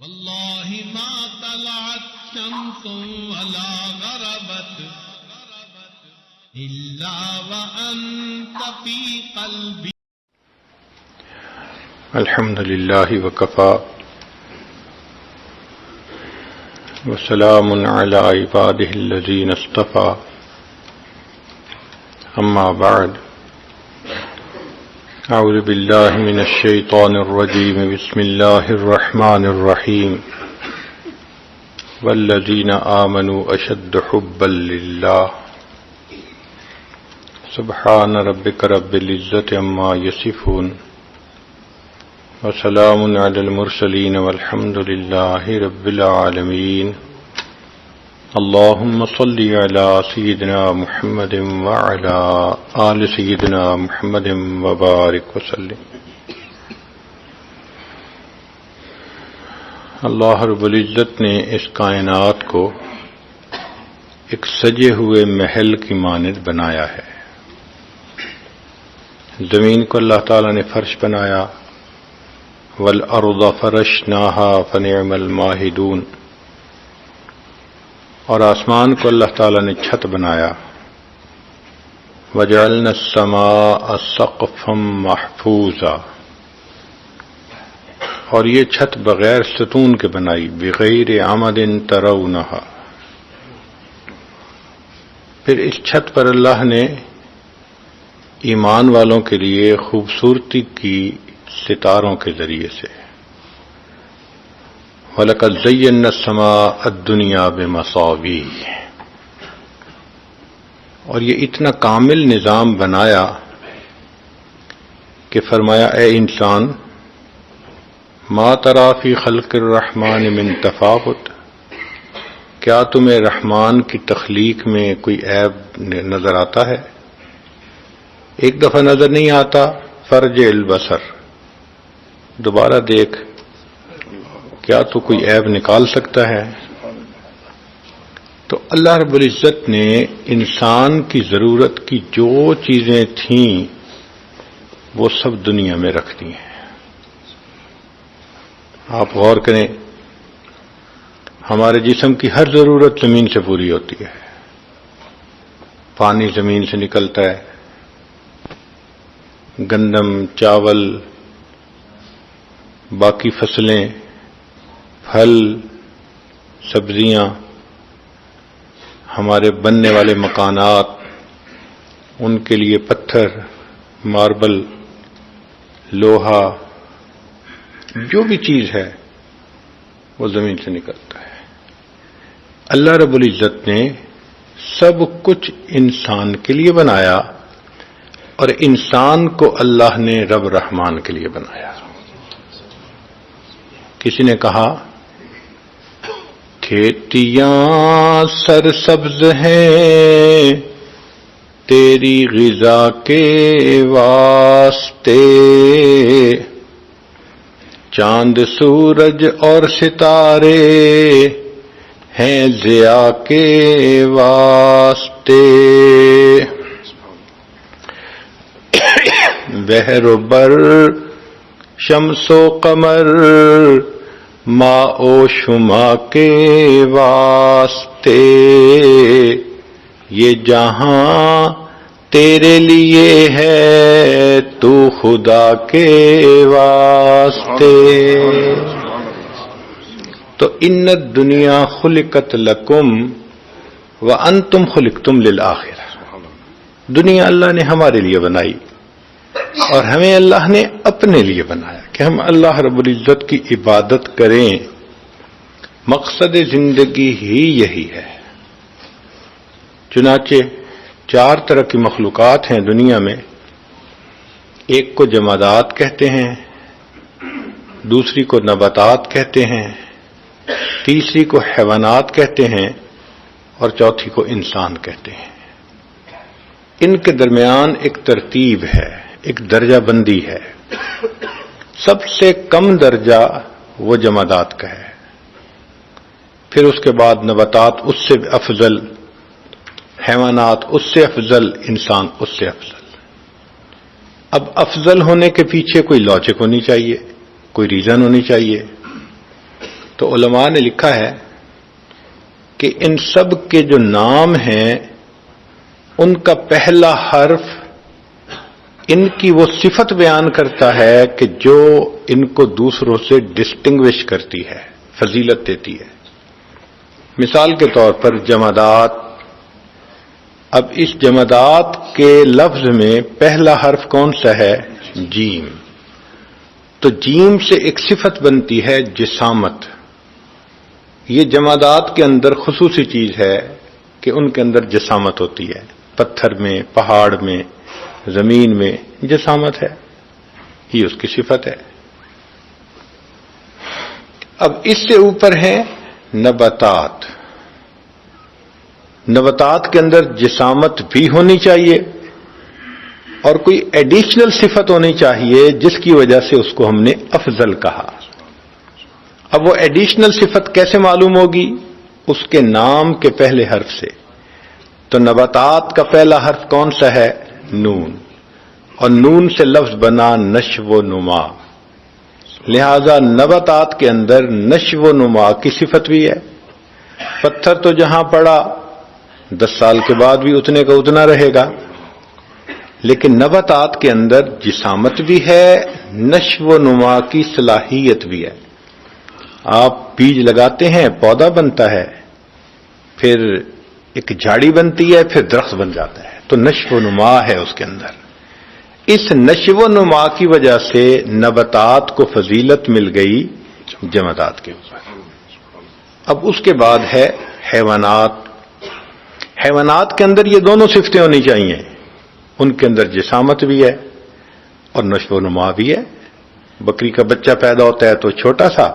والله ما طلعت شمس ولا غربت إلا وأنت في قلبي. الحمد لله وكفى وسلام على عباده الذين اصطفى. أما بعد، أعوذ بالله من الشيطان الرجيم. بسم الله الرحمن الرحيم. والذين آمنوا أشد حبا لله. سبحان ربك رب العزة عما يصفون وسلام على المرسلين والحمد لله رب العالمين. اللهم صل على سيدنا محمد وعلى آل سيدنا محمد وبارك وسلم. اللہ رب العزت نے اس کائنات کو ایک سجے ہوئے محل کی مانند بنایا ہے. زمین کو اللہ تعالیٰ نے فرش بنایا. وَالْأَرْضَ فَرَشْنَاهَا فَنِعْمَ الْمَاهِدُونَ. اور آسمان کو اللہ تعالیٰ نے چھت بنایا. وَجَعَلْنَا السَّمَاءَ سَقْفًا مَحْفُوظًا. اور یہ چھت بغیر ستون کے بنائی. بغیر عمد ترونها. پھر اس چھت پر اللہ نے ایمان والوں کے لیے خوبصورتی کی ستاروں کے ذریعے سے. وَلَقَدْ زَيَّنَّا السَّمَاءَ الدُّنْيَا بِمَصَابِيحَ. اور یہ اتنا کامل نظام بنایا کہ فرمایا اے انسان ما تری فی خلق الرحمن من تفاوت. کیا تمہیں رحمان کی تخلیق میں کوئی عیب نظر آتا ہے؟ ایک دفعہ نظر نہیں آتا، فرجع البصر، دوبارہ دیکھ، کیا تو کوئی عیب نکال سکتا ہے؟ تو اللہ رب العزت نے انسان کی ضرورت کی جو چیزیں تھیں وہ سب دنیا میں رکھ دی ہیں. آپ غور کریں، ہمارے جسم کی ہر ضرورت زمین سے پوری ہوتی ہے. پانی زمین سے نکلتا ہے، گندم، چاول، باقی فصلیں، پھل، سبزیاں، ہمارے بننے والے مکانات، ان کے لیے پتھر، ماربل، لوہا، جو بھی چیز ہے وہ زمین سے نکلتا ہے. اللہ رب العزت نے سب کچھ انسان کے لیے بنایا، اور انسان کو اللہ نے رب رحمان کے لیے بنایا. کسی نے کہا کھیتیاں سرسبز ہیں تیری غذا کے واسطے، چاند سورج اور ستارے ہیں ضیاء کے واسطے، بحر و بر شمس و قمر ماء و شما کے واسطے، یہ جہاں تیرے لیے ہے تو خدا کے واسطے. تو ان الدنیا خلقت لکم وانتم خلقتم للآخرہ. دنیا اللہ نے ہمارے لیے بنائی اور ہمیں اللہ نے اپنے لیے بنایا کہ ہم اللہ رب العزت کی عبادت کریں. مقصد زندگی ہی یہی ہے. چنانچہ 4 طرح کی مخلوقات ہیں دنیا میں. ایک کو جمادات کہتے ہیں، دوسری کو نباتات کہتے ہیں، تیسری کو حیوانات کہتے ہیں، اور چوتھی کو انسان کہتے ہیں. ان کے درمیان ایک ترتیب ہے، ایک درجہ بندی ہے. سب سے کم درجہ وہ جمادات کا ہے، پھر اس کے بعد نباتات اس سے افضل، حیوانات اس سے افضل، انسان اس سے افضل. اب افضل ہونے کے پیچھے کوئی لاجک ہونی چاہیے، کوئی ریزن ہونی چاہیے. تو علماء نے لکھا ہے کہ ان سب کے جو نام ہیں ان کا پہلا حرف ان کی وہ صفت بیان کرتا ہے کہ جو ان کو دوسروں سے ڈسٹنگوش کرتی ہے، فضیلت دیتی ہے۔ مثال کے طور پر جمادات، اب اس جمادات کے لفظ میں پہلا حرف کون سا ہے؟ جیم۔ تو جیم سے ایک صفت بنتی ہے جسامت۔ یہ جمادات کے اندر خصوصی چیز ہے کہ ان کے اندر جسامت ہوتی ہے، پتھر میں، پہاڑ میں، زمین میں جسامت ہے، یہ اس کی صفت ہے۔ اب اس سے اوپر ہے نباتات۔ نباتات کے اندر جسامت بھی ہونی چاہیے اور کوئی ایڈیشنل صفت ہونی چاہیے جس کی وجہ سے اس کو ہم نے افضل کہا۔ اب وہ ایڈیشنل صفت کیسے معلوم ہوگی؟ اس کے نام کے پہلے حرف سے۔ تو نباتات کا پہلا حرف کون سا ہے؟ نون، اور نون سے لفظ بنا نشو و نما، لہذا نباتات کے اندر نشو و نما کی صفت بھی ہے۔ پتھر تو جہاں پڑا 10 سال کے بعد بھی اتنے کا اتنا رہے گا، لیکن نباتات کے اندر جسامت بھی ہے، نشو و نما کی صلاحیت بھی ہے۔ آپ بیج لگاتے ہیں، پودا بنتا ہے، پھر ایک جھاڑی بنتی ہے، پھر درخت بن جاتا ہے، تو نشو و نما ہے اس کے اندر۔ اس نشو و نما کی وجہ سے نباتات کو فضیلت مل گئی جمادات کے اوپر۔ اب اس کے بعد ہے حیوانات۔ حیوانات کے اندر یہ دونوں صفتیں ہونی چاہیے، ان کے اندر جسامت بھی ہے اور نشو و نما بھی ہے۔ بکری کا بچہ پیدا ہوتا ہے تو چھوٹا سا،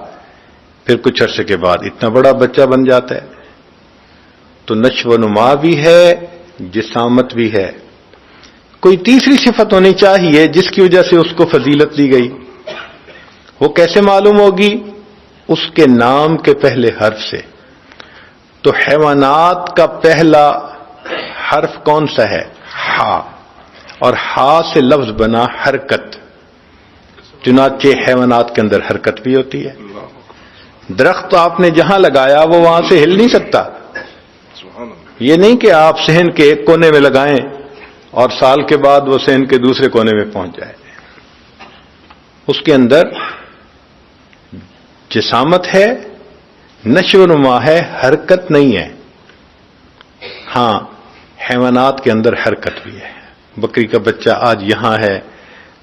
پھر کچھ عرصے کے بعد اتنا بڑا بچہ بن جاتا ہے، تو نشو و نما بھی ہے، جسامت بھی ہے۔ کوئی تیسری صفت ہونی چاہیے جس کی وجہ سے اس کو فضیلت دی گئی، وہ کیسے معلوم ہوگی؟ اس کے نام کے پہلے حرف سے۔ تو حیوانات کا پہلا حرف کون سا ہے؟ ہا، اور ہا سے لفظ بنا حرکت، چنانچہ حیوانات کے اندر حرکت بھی ہوتی ہے۔ درخت آپ نے جہاں لگایا وہ وہاں سے ہل نہیں سکتا، یہ نہیں کہ آپ صحن کے ایک کونے میں لگائیں اور سال کے بعد وہ صحن کے دوسرے کونے میں پہنچ جائے۔ اس کے اندر جسامت ہے، نشو و نما ہے، حرکت نہیں ہے۔ ہاں، حیوانات کے اندر حرکت بھی ہے۔ بکری کا بچہ آج یہاں ہے،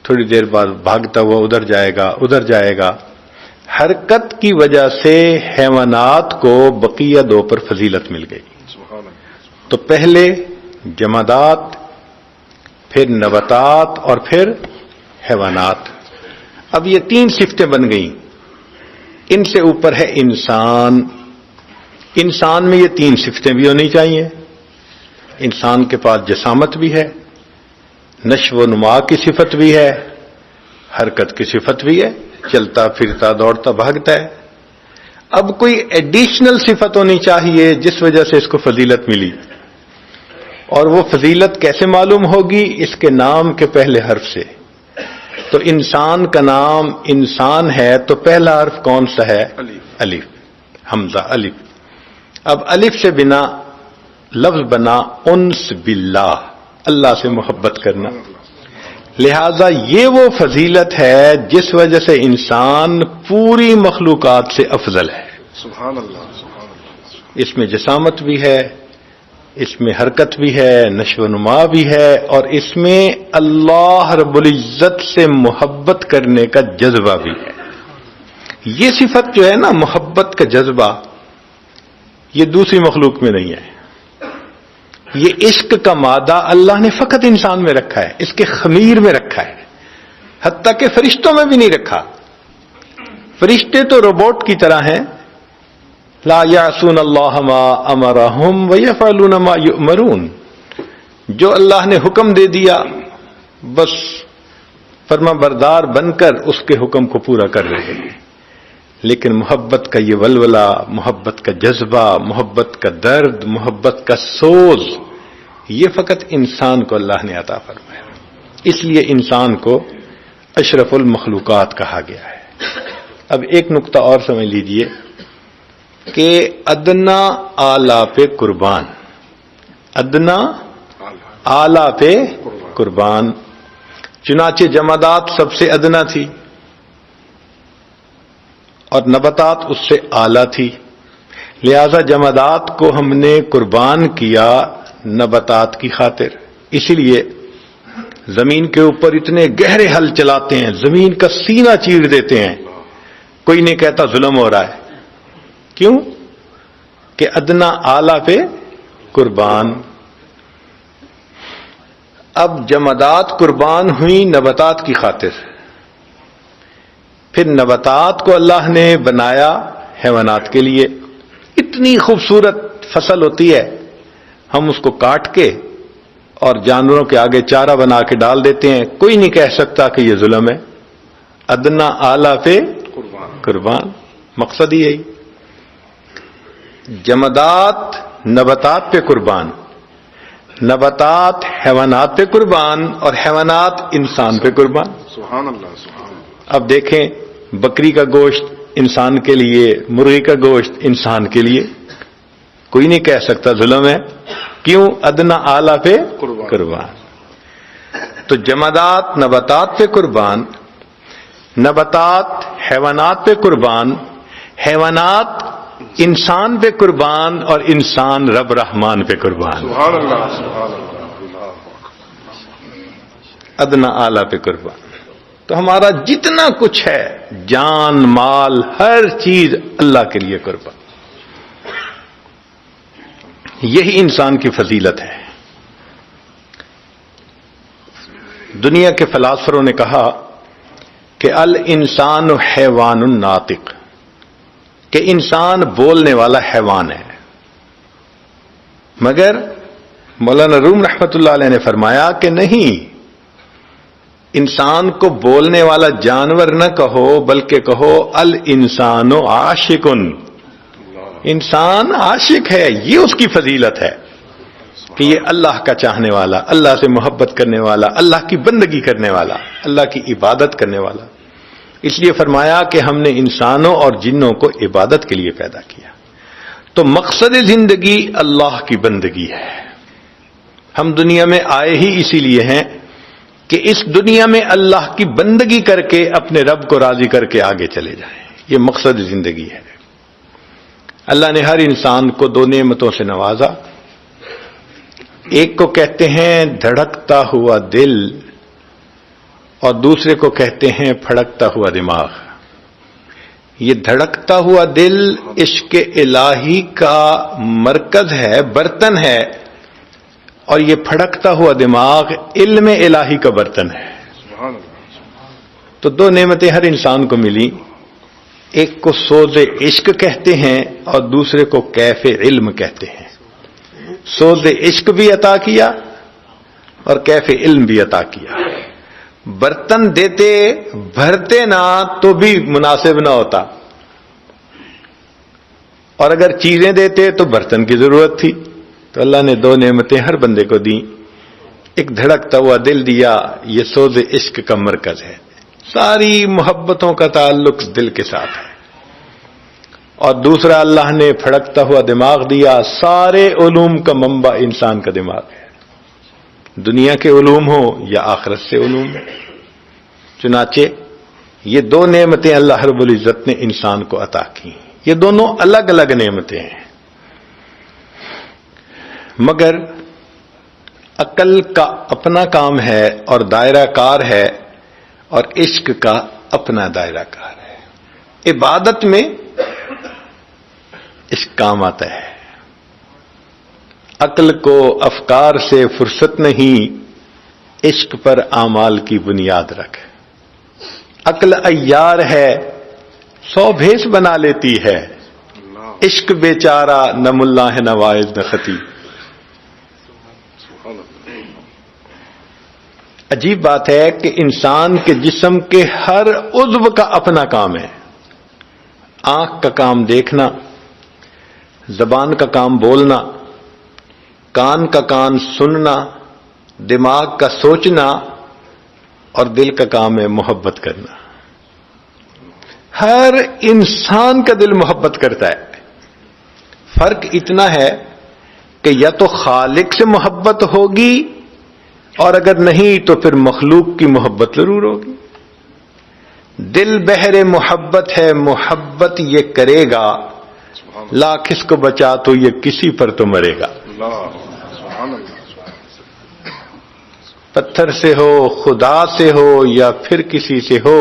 تھوڑی دیر بعد بھاگتا ہوا ادھر جائے گا، ادھر جائے گا۔ حرکت کی وجہ سے حیوانات کو بقیہ دو پر فضیلت مل گئی۔ تو پہلے جمادات، پھر نباتات اور پھر حیوانات۔ اب یہ 3 صفتیں بن گئیں۔ ان سے اوپر ہے انسان۔ انسان میں یہ 3 صفتیں بھی ہونی چاہیے۔ انسان کے پاس جسامت بھی ہے، نشو و نما کی صفت بھی ہے، حرکت کی صفت بھی ہے، چلتا پھرتا دوڑتا بھاگتا ہے۔ اب کوئی ایڈیشنل صفت ہونی چاہیے جس وجہ سے اس کو فضیلت ملی، اور وہ فضیلت کیسے معلوم ہوگی؟ اس کے نام کے پہلے حرف سے۔ تو انسان کا نام انسان ہے تو پہلا حرف کون سا ہے؟ الف، حمزہ الف۔ اب الف سے بنا لفظ بنا انس باللہ، اللہ سے محبت کرنا، لہذا یہ وہ فضیلت ہے جس وجہ سے انسان پوری مخلوقات سے افضل ہے۔ سبحان اللہ، سبحان اللہ۔ اس میں جسامت بھی ہے، اس میں حرکت بھی ہے، نشو و نما بھی ہے، اور اس میں اللہ رب العزت سے محبت کرنے کا جذبہ بھی ہے۔ یہ صفت جو ہے نا، محبت کا جذبہ، یہ دوسری مخلوق میں نہیں ہے۔ یہ عشق کا مادہ اللہ نے فقط انسان میں رکھا ہے، اس کے خمیر میں رکھا ہے، حتیٰ کہ فرشتوں میں بھی نہیں رکھا۔ فرشتے تو روبوٹ کی طرح ہیں، لا یعصون اللہ ما امرہم ویفعلون ما یؤمرون، جو اللہ نے حکم دے دیا بس فرما بردار بن کر اس کے حکم کو پورا کر رہے ہیں۔ لیکن محبت کا یہ ولولہ، محبت کا جذبہ، محبت کا درد، محبت کا سوز، یہ فقط انسان کو اللہ نے عطا فرمایا۔ اس لیے انسان کو اشرف المخلوقات کہا گیا ہے۔ اب ایک نقطہ اور سمجھ لیجئے، کہ ادنا آلہ پہ قربان، ادنا آلہ پہ قربان، چنانچہ جمادات سب سے ادنا تھی اور نباتات اس سے اعلیٰ تھی، لہذا جمادات کو ہم نے قربان کیا نباتات کی خاطر. اسی لیے زمین کے اوپر اتنے گہرے حل چلاتے ہیں، زمین کا سینہ چیر دیتے ہیں، کوئی نہیں کہتا ظلم ہو رہا ہے. کیوں؟ کہ ادنا اعلیٰ پہ قربان. اب جمادات قربان ہوئی نباتات کی خاطر، پھر نباتات کو اللہ نے بنایا حیوانات کے لیے. اتنی خوبصورت فصل ہوتی ہے، ہم اس کو کاٹ کے اور جانوروں کے آگے چارہ بنا کے ڈال دیتے ہیں، کوئی نہیں کہہ سکتا کہ یہ ظلم ہے. ادنا اعلیٰ پہ قربان، مقصد ہی یہی. جمادات نباتات پہ قربان، نباتات حیوانات پہ قربان، اور حیوانات انسان پہ قربان. سبحان اللہ سبحان اللہ. اب دیکھیں، بکری کا گوشت انسان کے لیے، مرغی کا گوشت انسان کے لیے، کوئی نہیں کہہ سکتا ظلم ہے. کیوں؟ ادنا اعلیٰ پہ قربان. تو جمادات نباتات پہ قربان، نباتات حیوانات پہ قربان، حیوانات انسان پہ قربان، اور انسان رب رحمان پہ قربان. سبحان اللہ سبحان اللہ. ادنا اعلیٰ پہ قربان. تو ہمارا جتنا کچھ ہے، جان مال ہر چیز اللہ کے لیے قربان. یہی انسان کی فضیلت ہے. دنیا کے فلاسفروں نے کہا کہ الانسان حیوان ناطق، کہ انسان بولنے والا حیوان ہے. مگر مولانا روم رحمۃ اللہ علیہ نے فرمایا کہ نہیں، انسان کو بولنے والا جانور نہ کہو، بلکہ کہو الانسان عاشق، انسان عاشق ہے. یہ اس کی فضیلت ہے کہ یہ اللہ کا چاہنے والا، اللہ سے محبت کرنے والا، اللہ کی بندگی کرنے والا، اللہ کی عبادت کرنے والا. اس لیے فرمایا کہ ہم نے انسانوں اور جنوں کو عبادت کے لیے پیدا کیا. تو مقصد زندگی اللہ کی بندگی ہے. ہم دنیا میں آئے ہی اسی لیے ہیں کہ اس دنیا میں اللہ کی بندگی کر کے اپنے رب کو راضی کر کے آگے چلے جائیں. یہ مقصد زندگی ہے. اللہ نے ہر انسان کو دو نعمتوں سے نوازا. ایک کو کہتے ہیں دھڑکتا ہوا دل، اور دوسرے کو کہتے ہیں پھڑکتا ہوا دماغ. یہ دھڑکتا ہوا دل عشق الہی کا مرکز ہے، برتن ہے، اور یہ پھڑکتا ہوا دماغ علم الہی کا برتن ہے. سبحان اللہ. تو دو نعمتیں ہر انسان کو ملی. ایک کو سوز عشق کہتے ہیں اور دوسرے کو کیف علم کہتے ہیں. سوز عشق بھی عطا کیا اور کیف علم بھی عطا کیا. برتن دیتے بھرتے نہ تو بھی مناسب نہ ہوتا، اور اگر چیزیں دیتے تو برتن کی ضرورت تھی. تو اللہ نے دو نعمتیں ہر بندے کو دیں. ایک دھڑکتا ہوا دل دیا، یہ سوز عشق کا مرکز ہے، ساری محبتوں کا تعلق دل کے ساتھ ہے. اور دوسرا اللہ نے پھڑکتا ہوا دماغ دیا، سارے علوم کا منبع انسان کا دماغ ہے، دنیا کے علوم ہو یا آخرت سے علوم. چنانچہ یہ دو نعمتیں اللہ رب العزت نے انسان کو عطا کی. یہ دونوں الگ الگ نعمتیں ہیں، مگر عقل کا اپنا کام ہے اور دائرہ کار ہے، اور عشق کا اپنا دائرہ کار ہے. عبادت میں عشق کام آتا ہے. عقل کو افکار سے فرصت نہیں، عشق پر اعمال کی بنیاد رکھ. عقل عیار ہے، 100 بھیس بنا لیتی ہے، عشق بیچارہ نہ ملا ہے نہ واعظ نہ خطیب. عجیب بات ہے کہ انسان کے جسم کے ہر عضو کا اپنا کام ہے. آنکھ کا کام دیکھنا، زبان کا کام بولنا، کان کا کام سننا، دماغ کا سوچنا، اور دل کا کام ہے محبت کرنا. ہر انسان کا دل محبت کرتا ہے. فرق اتنا ہے کہ یا تو خالق سے محبت ہوگی اور اگر نہیں تو پھر مخلوق کی محبت ضرور ہوگی. دل بہر محبت ہے، محبت یہ کرے گا، لاکھ اس کو بچا تو یہ کسی پر تو مرے گا. سبحان اللہ. پتھر سے ہو، خدا سے ہو یا پھر کسی سے ہو،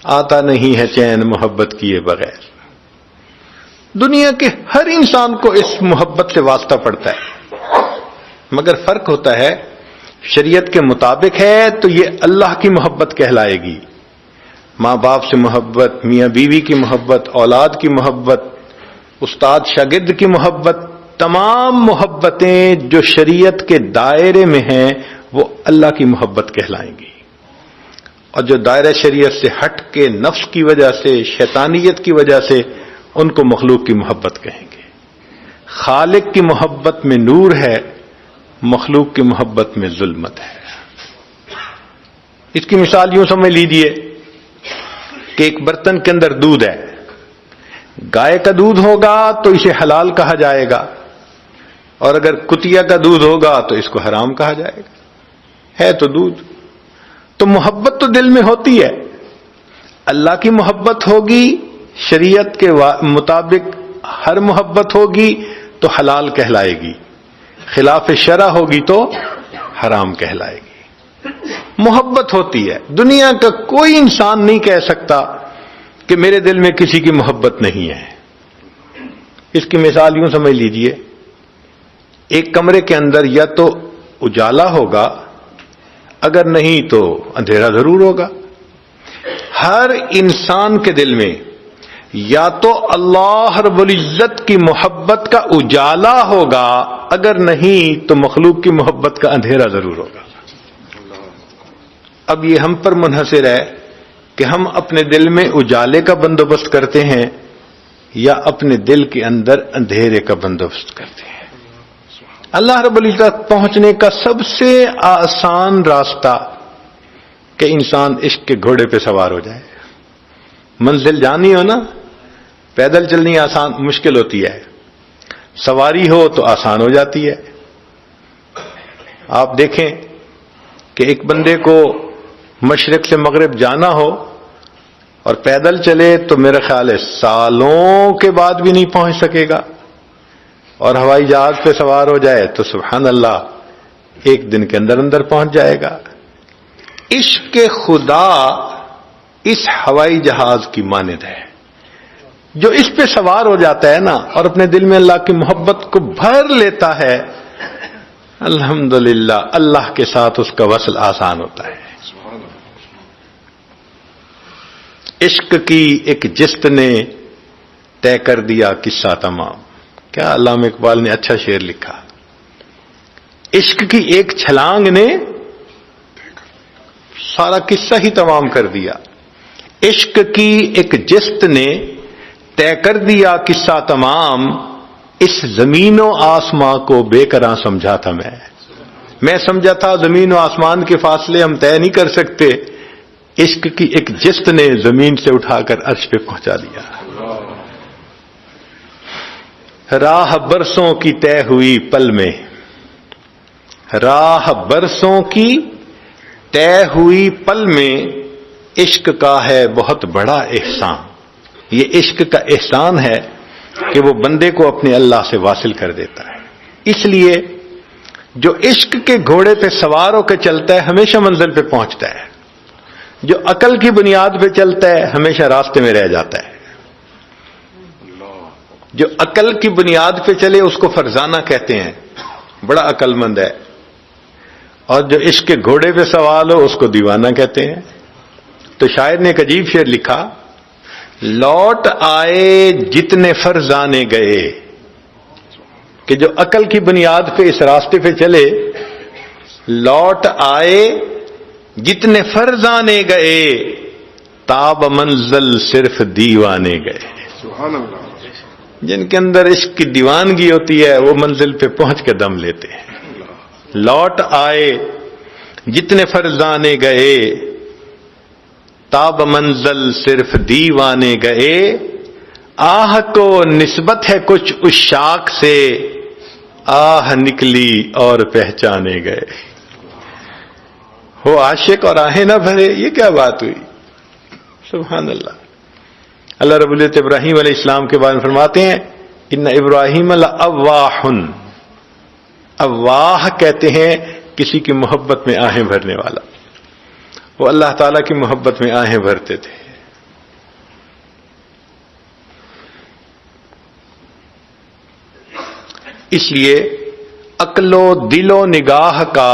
آتا نہیں ہے چین محبت کیے بغیر. دنیا کے ہر انسان کو اس محبت سے واسطہ پڑتا ہے، مگر فرق ہوتا ہے شریعت کے مطابق ہے تو یہ اللہ کی محبت کہلائے گی. ماں باپ سے محبت، میاں بیوی کی محبت، اولاد کی محبت، استاد شاگرد کی محبت، تمام محبتیں جو شریعت کے دائرے میں ہیں وہ اللہ کی محبت کہلائیں گی. اور جو دائرہ شریعت سے ہٹ کے نفس کی وجہ سے، شیطانیت کی وجہ سے، ان کو مخلوق کی محبت کہیں گے. خالق کی محبت میں نور ہے، مخلوق کی محبت میں ظلمت ہے. اس کی مثال یوں سمجھ لیجیے کہ ایک برتن کے اندر دودھ ہے. گائے کا دودھ ہوگا تو اسے حلال کہا جائے گا، اور اگر کتیا کا دودھ ہوگا تو اس کو حرام کہا جائے گا. ہے تو دودھ. تو محبت تو دل میں ہوتی ہے. اللہ کی محبت ہوگی، شریعت کے مطابق ہر محبت ہوگی تو حلال کہلائے گی، خلاف شرع ہوگی تو حرام کہلائے گی. محبت ہوتی ہے. دنیا کا کوئی انسان نہیں کہہ سکتا کہ میرے دل میں کسی کی محبت نہیں ہے. اس کی مثال یوں سمجھ لیجئے، ایک کمرے کے اندر یا تو اجالا ہوگا، اگر نہیں تو اندھیرا ضرور ہوگا. ہر انسان کے دل میں یا تو اللہ رب العزت کی محبت کا اجالا ہوگا، اگر نہیں تو مخلوق کی محبت کا اندھیرا ضرور ہوگا. اب یہ ہم پر منحصر ہے کہ ہم اپنے دل میں اجالے کا بندوبست کرتے ہیں یا اپنے دل کے اندر اندھیرے کا بندوبست کرتے ہیں. اللہ رب العزت پہنچنے کا سب سے آسان راستہ کہ انسان عشق کے گھوڑے پہ سوار ہو جائے. منزل جانی ہو نا، پیدل چلنی آسان مشکل ہوتی ہے، سواری ہو تو آسان ہو جاتی ہے. آپ دیکھیں کہ ایک بندے کو مشرق سے مغرب جانا ہو اور پیدل چلے تو میرا خیال ہے سالوں کے بعد بھی نہیں پہنچ سکے گا، اور ہوائی جہاز پہ سوار ہو جائے تو سبحان اللہ ایک دن کے اندر اندر پہنچ جائے گا. عشق خدا اس ہوائی جہاز کی مانند ہے. جو اس پہ سوار ہو جاتا ہے نا اور اپنے دل میں اللہ کی محبت کو بھر لیتا ہے، الحمدللہ اللہ کے ساتھ اس کا وصل آسان ہوتا ہے. عشق کی ایک جست نے طے کر دیا قصہ تمام. کیا علامہ اقبال نے اچھا شعر لکھا. عشق کی ایک چھلانگ نے سارا قصہ ہی تمام کر دیا. عشق کی ایک جست نے طے کر دیا قصہ تمام، اس زمین و آسماں کو بے قراں سمجھا تھا میں سمجھا تھا زمین و آسمان کے فاصلے ہم طے نہیں کر سکتے. عشق کی ایک جست نے زمین سے اٹھا کر عرش پہ پہنچا دیا. راہ برسوں کی طے ہوئی پل میں، راہ برسوں کی طے ہوئی پل میں، عشق کا ہے بہت بڑا احسان. یہ عشق کا احسان ہے کہ وہ بندے کو اپنے اللہ سے واصل کر دیتا ہے. اس لیے جو عشق کے گھوڑے پہ سوار ہو کے چلتا ہے ہمیشہ منزل پہ پہنچتا ہے. جو عقل کی بنیاد پہ چلتا ہے ہمیشہ راستے میں رہ جاتا ہے. جو عقل کی بنیاد پہ چلے اس کو فرزانہ کہتے ہیں، بڑا عقل مند ہے. اور جو عشق کے گھوڑے پہ سوار ہو اس کو دیوانہ کہتے ہیں. تو شاعر نے ایک عجیب شعر لکھا، لوٹ آئے جتنے فرزانے گئے، کہ جو عقل کی بنیاد پہ اس راستے پہ چلے، لوٹ آئے جتنے فرزانے گئے، تاب منزل صرف دیوانے گئے. سبحان اللہ. جن کے اندر عشق کی دیوانگی ہوتی ہے وہ منزل پہ پہنچ کے دم لیتے ہیں. لوٹ آئے جتنے فرزانے گئے، تاب منزل صرف دیوانے گئے، آہ کو نسبت ہے کچھ عشاق سے، آہ نکلی اور پہچانے گئے۔ ہو عاشق اور آہیں نہ بھرے، یہ کیا بات ہوئی؟ سبحان اللہ۔ اللہ رب العزت ابراہیم علیہ السلام کے بارے میں فرماتے ہیں ان ابراہیم لأواہ، اواہ کہتے ہیں کسی کی محبت میں آہیں بھرنے والا، وہ اللہ تعالیٰ کی محبت میں آہیں بھرتے تھے۔ اس لیے عقل و دل و نگاہ کا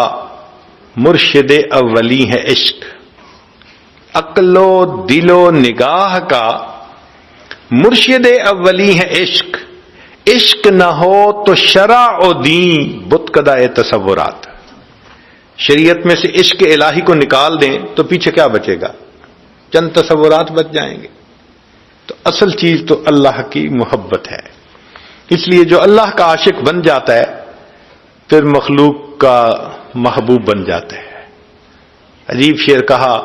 مرشد اولی ہے عشق، عقل و دل و نگاہ کا مرشد اولی ہے عشق۔ عشق نہ ہو تو شرع و دین بت کدہ تصورات۔ شریعت میں سے عشق الہی کو نکال دیں تو پیچھے کیا بچے گا؟ چند تصورات بچ جائیں گے۔ تو اصل چیز تو اللہ کی محبت ہے۔ اس لیے جو اللہ کا عاشق بن جاتا ہے پھر مخلوق کا محبوب بن جاتا ہے۔ عجیب شعر کہا،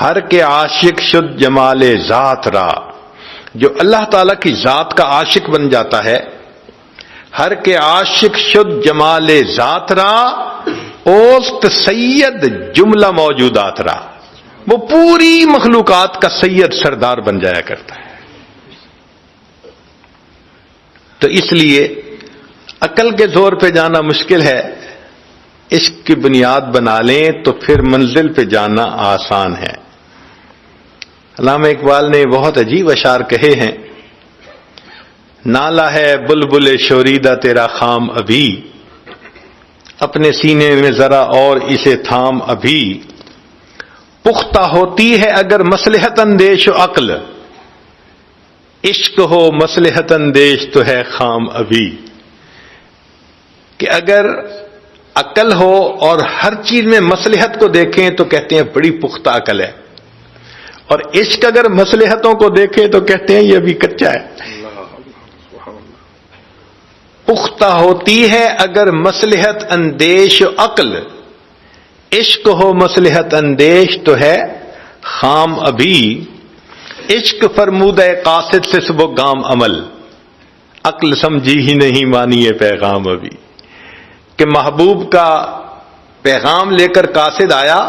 ہر کے عاشق شد جمال ذات را، جو اللہ تعالیٰ کی ذات کا عاشق بن جاتا ہے، ہر کے عاشق شد جمال ذات را، اوست سید جملہ موجودات را، وہ پوری مخلوقات کا سید سردار بن جایا کرتا ہے۔ تو اس لیے عقل کے زور پہ جانا مشکل ہے، عشق کی بنیاد بنا لیں تو پھر منزل پہ جانا آسان ہے۔ علامہ اقبال نے بہت عجیب اشعار کہے ہیں، نالا ہے بلبل شوریدہ تیرا خام ابھی، اپنے سینے میں ذرا اور اسے تھام ابھی، پختہ ہوتی ہے اگر مصلحت اندیش و عقل، عشق ہو مصلحت اندیش تو ہے خام ابھی۔ کہ اگر عقل ہو اور ہر چیز میں مصلحت کو دیکھیں تو کہتے ہیں بڑی پختہ عقل ہے، اور عشق اگر مصلحتوں کو دیکھیں تو کہتے ہیں یہ ابھی کچا ہے۔ پختہ ہوتی ہے اگر مصلحت اندیش و عقل، عشق ہو مصلحت اندیش تو ہے خام ابھی، عشق فرمودہ قاصد سے صبح گام عمل، عقل سمجھی ہی نہیں مانی یہ پیغام ابھی۔ کہ محبوب کا پیغام لے کر قاصد آیا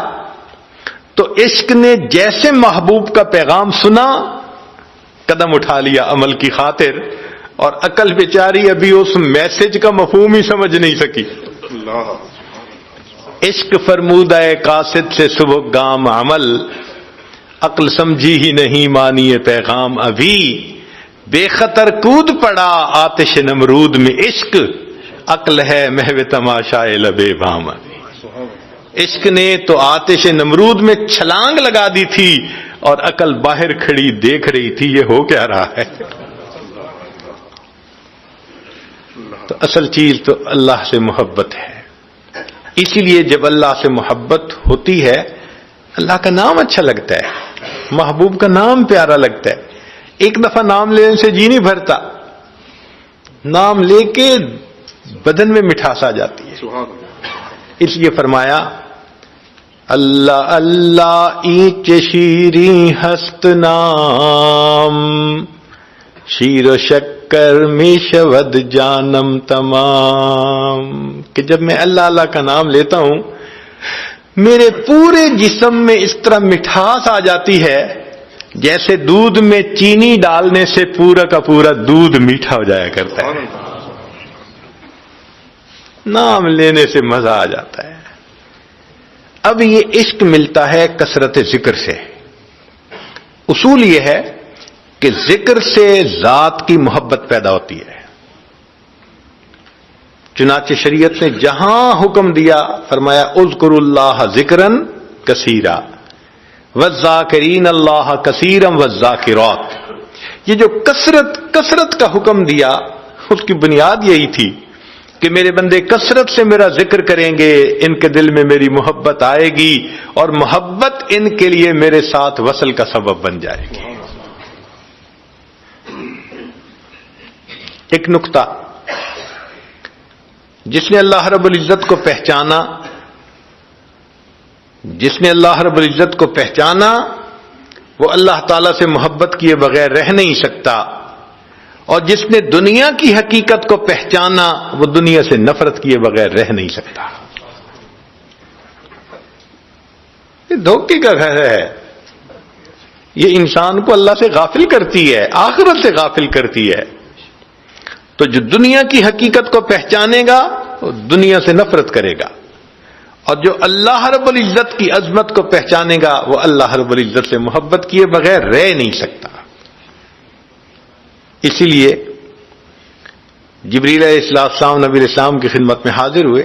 تو عشق نے جیسے محبوب کا پیغام سنا قدم اٹھا لیا عمل کی خاطر، اور عقل بیچاری ابھی اس میسج کا مفہوم ہی سمجھ نہیں سکی۔ عشق فرمودہ قاصد سے صبح گام عمل، عقل سمجھی ہی نہیں مانی یہ پیغام ابھی، بے خطر کود پڑا آتش نمرود میں عشق، عقل ہے محو تماشائے لبے بام ابھی۔ عشق نے تو آتش نمرود میں چھلانگ لگا دی تھی اور عقل باہر کھڑی دیکھ رہی تھی یہ ہو کیا رہا ہے۔ تو اصل چیز تو اللہ سے محبت ہے۔ اسی لیے جب اللہ سے محبت ہوتی ہے اللہ کا نام اچھا لگتا ہے، محبوب کا نام پیارا لگتا ہے۔ ایک دفعہ نام لینے سے جی نہیں بھرتا، نام لے کے بدن میں مٹھاس آ جاتی ہے۔ اس لیے فرمایا اللہ اللہ اینچ شیریں ہست نام، شیر و شکر میں شود جانم تمام، کہ جب میں اللہ اللہ کا نام لیتا ہوں میرے پورے جسم میں اس طرح مٹھاس آ جاتی ہے جیسے دودھ میں چینی ڈالنے سے پورا کا پورا دودھ میٹھا ہو جایا کرتا ہے۔ نام لینے سے مزہ آ جاتا ہے۔ اب یہ عشق ملتا ہے کثرت ذکر سے۔ اصول یہ ہے کہ ذکر سے ذات کی محبت پیدا ہوتی ہے۔ چنانچہ شریعت نے جہاں حکم دیا فرمایا اذکروا اللہ ذکرا کثیرا والذاکرین اللہ کثیرا والذاکرات۔ یہ جو کثرت کا حکم دیا اس کی بنیاد یہی تھی کہ میرے بندے کثرت سے میرا ذکر کریں گے، ان کے دل میں میری محبت آئے گی اور محبت ان کے لیے میرے ساتھ وصل کا سبب بن جائے گی۔ ایک نقطہ، جس نے اللہ رب العزت کو پہچانا، جس نے اللہ رب العزت کو پہچانا وہ اللہ تعالیٰ سے محبت کیے بغیر رہ نہیں سکتا، اور جس نے دنیا کی حقیقت کو پہچانا وہ دنیا سے نفرت کیے بغیر رہ نہیں سکتا. یہ دھوکے کا گھر ہے. یہ انسان کو اللہ سے غافل کرتی ہے, آخرت سے غافل کرتی ہے. تو جو دنیا کی حقیقت کو پہچانے گا وہ دنیا سے نفرت کرے گا, اور جو اللہ رب العزت کی عظمت کو پہچانے گا وہ اللہ رب العزت سے محبت کیے بغیر رہ نہیں سکتا. اسی لیے جبریل علیہ السلام نبی علیہ السلام کی خدمت میں حاضر ہوئے.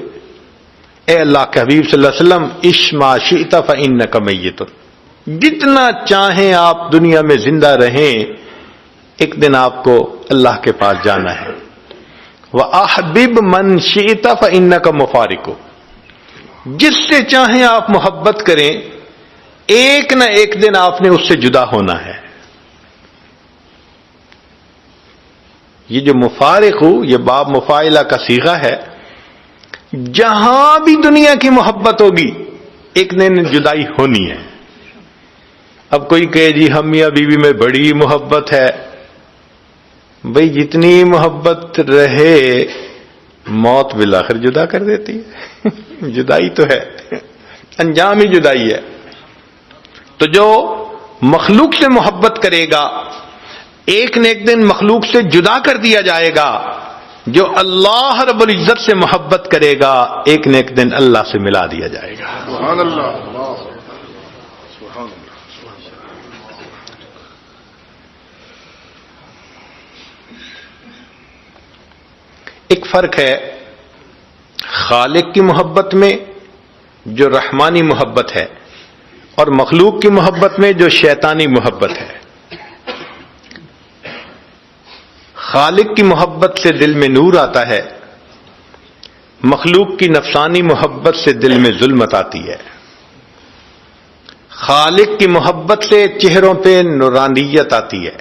اے اللہ کے حبیب صلی اللہ علیہ وسلم, عش ما شئت فإنک میت. جتنا چاہیں آپ دنیا میں زندہ رہیں, ایک دن آپ کو اللہ کے پاس جانا ہے. وَأَحْبِبْ مَنْ شِئْتَ فَإِنَّكَ مُفَارِقُ. جس سے چاہیں آپ محبت کریں, ایک نہ ایک دن آپ نے اس سے جدا ہونا ہے. یہ جو مفارق ہو, یہ باب مفاعلہ کا صیغہ ہے. جہاں بھی دنیا کی محبت ہوگی ایک دن جدائی ہونی ہے. اب کوئی کہے جی ہم میاں بیوی میں بڑی محبت ہے. بھئی جتنی محبت رہے موت بالآخر جدا کر دیتی ہے. جدائی تو ہے, انجام ہی جدائی ہے. تو جو مخلوق سے محبت کرے گا ایک نہ ایک دن مخلوق سے جدا کر دیا جائے گا. جو اللہ رب العزت سے محبت کرے گا ایک نہ ایک دن اللہ سے ملا دیا جائے گا. سبحان اللہ. سبحان اللہ. ایک فرق ہے خالق کی محبت میں جو رحمانی محبت ہے اور مخلوق کی محبت میں جو شیطانی محبت ہے. خالق کی محبت سے دل میں نور آتا ہے, مخلوق کی نفسانی محبت سے دل میں ظلمت آتی ہے. خالق کی محبت سے چہروں پہ نورانیت آتی ہے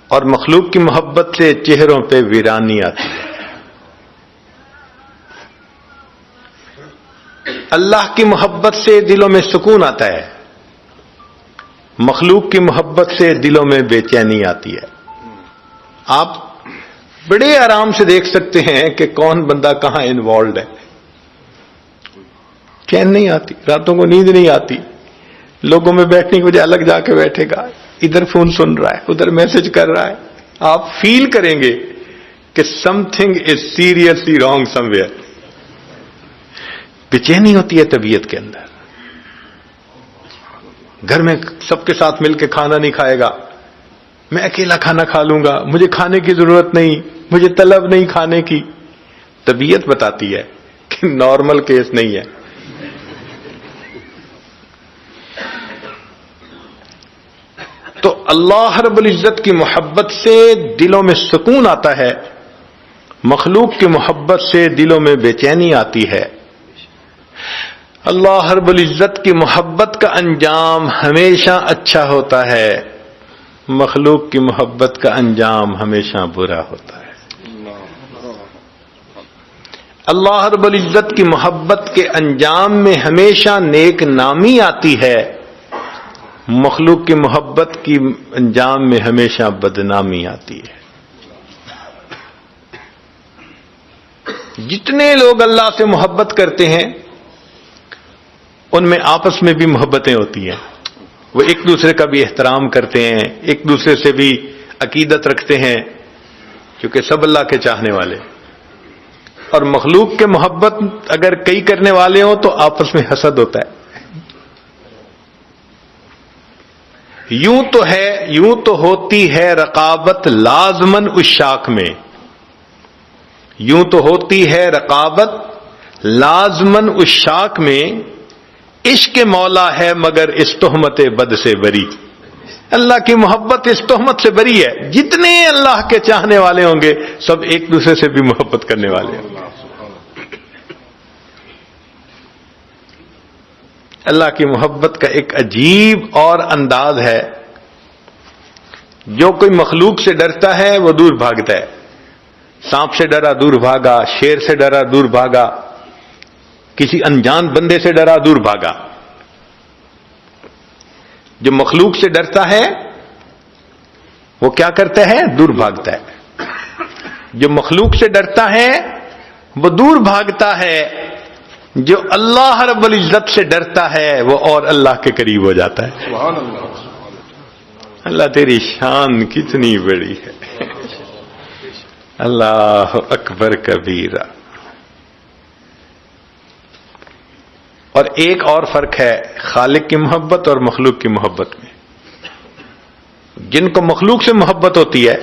اور مخلوق کی محبت سے چہروں پہ ویرانی آتی ہے. اللہ کی محبت سے دلوں میں سکون آتا ہے, مخلوق کی محبت سے دلوں میں بے چینی آتی ہے. آپ بڑے آرام سے دیکھ سکتے ہیں کہ کون بندہ کہاں انوالوڈ ہے. چین نہیں آتی, راتوں کو نیند نہیں آتی, لوگوں میں بیٹھنے کی وجہ الگ جا کے بیٹھے گا, ادھر فون سن رہا ہے ادھر میسج کر رہا ہے. آپ فیل کریں گے کہ some thing is seriously wrong some where. بے چینی ہوتی ہے طبیعت کے اندر. گھر میں سب کے ساتھ مل کے کھانا نہیں کھائے گا, میں اکیلا کھانا کھا لوں گا, مجھے کھانے کی ضرورت نہیں, مجھے طلب نہیں کھانے کی. طبیعت بتاتی ہے کہ نارمل کیس نہیں ہے. تو اللہ رب العزت کی محبت سے دلوں میں سکون آتا ہے, مخلوق کی محبت سے دلوں میں بے چینی آتی ہے. اللہ رب العزت کی محبت کا انجام ہمیشہ اچھا ہوتا ہے, مخلوق کی محبت کا انجام ہمیشہ برا ہوتا ہے. اللہ رب العزت کی محبت کے انجام میں ہمیشہ نیک نامی آتی ہے, مخلوق کی محبت کی انجام میں ہمیشہ بدنامی آتی ہے. جتنے لوگ اللہ سے محبت کرتے ہیں ان میں آپس میں بھی محبتیں ہوتی ہیں. وہ ایک دوسرے کا بھی احترام کرتے ہیں, ایک دوسرے سے بھی عقیدت رکھتے ہیں, کیونکہ سب اللہ کے چاہنے والے. اور مخلوق کے محبت اگر کئی کرنے والے ہوں تو آپس میں حسد ہوتا ہے. یوں تو ہوتی ہے رقابت لازمن عشاق میں, یوں تو ہوتی ہے رقابت لازمن عشاق میں, عشق مولا ہے مگر اس تہمت بد سے بری. اللہ کی محبت اس تہمت سے بری ہے. جتنے اللہ کے چاہنے والے ہوں گے سب ایک دوسرے سے بھی محبت کرنے والے ہیں. اللہ کی محبت کا ایک عجیب اور انداز ہے. جو کوئی مخلوق سے ڈرتا ہے وہ دور بھاگتا ہے. سانپ سے ڈرا دور بھاگا, شیر سے ڈرا دور بھاگا, کسی انجان بندے سے ڈرا دور بھاگا. جو مخلوق سے ڈرتا ہے وہ کیا کرتا ہے؟ دور بھاگتا ہے. جو مخلوق سے ڈرتا ہے وہ دور بھاگتا ہے، جو اللہ رب العزت سے ڈرتا ہے وہ اور اللہ کے قریب ہو جاتا ہے. سبحان اللہ. اللہ تیری شان کتنی بڑی ہے. اللہ اکبر کبیرہ. اور ایک اور فرق ہے خالق کی محبت اور مخلوق کی محبت میں. جن کو مخلوق سے محبت ہوتی ہے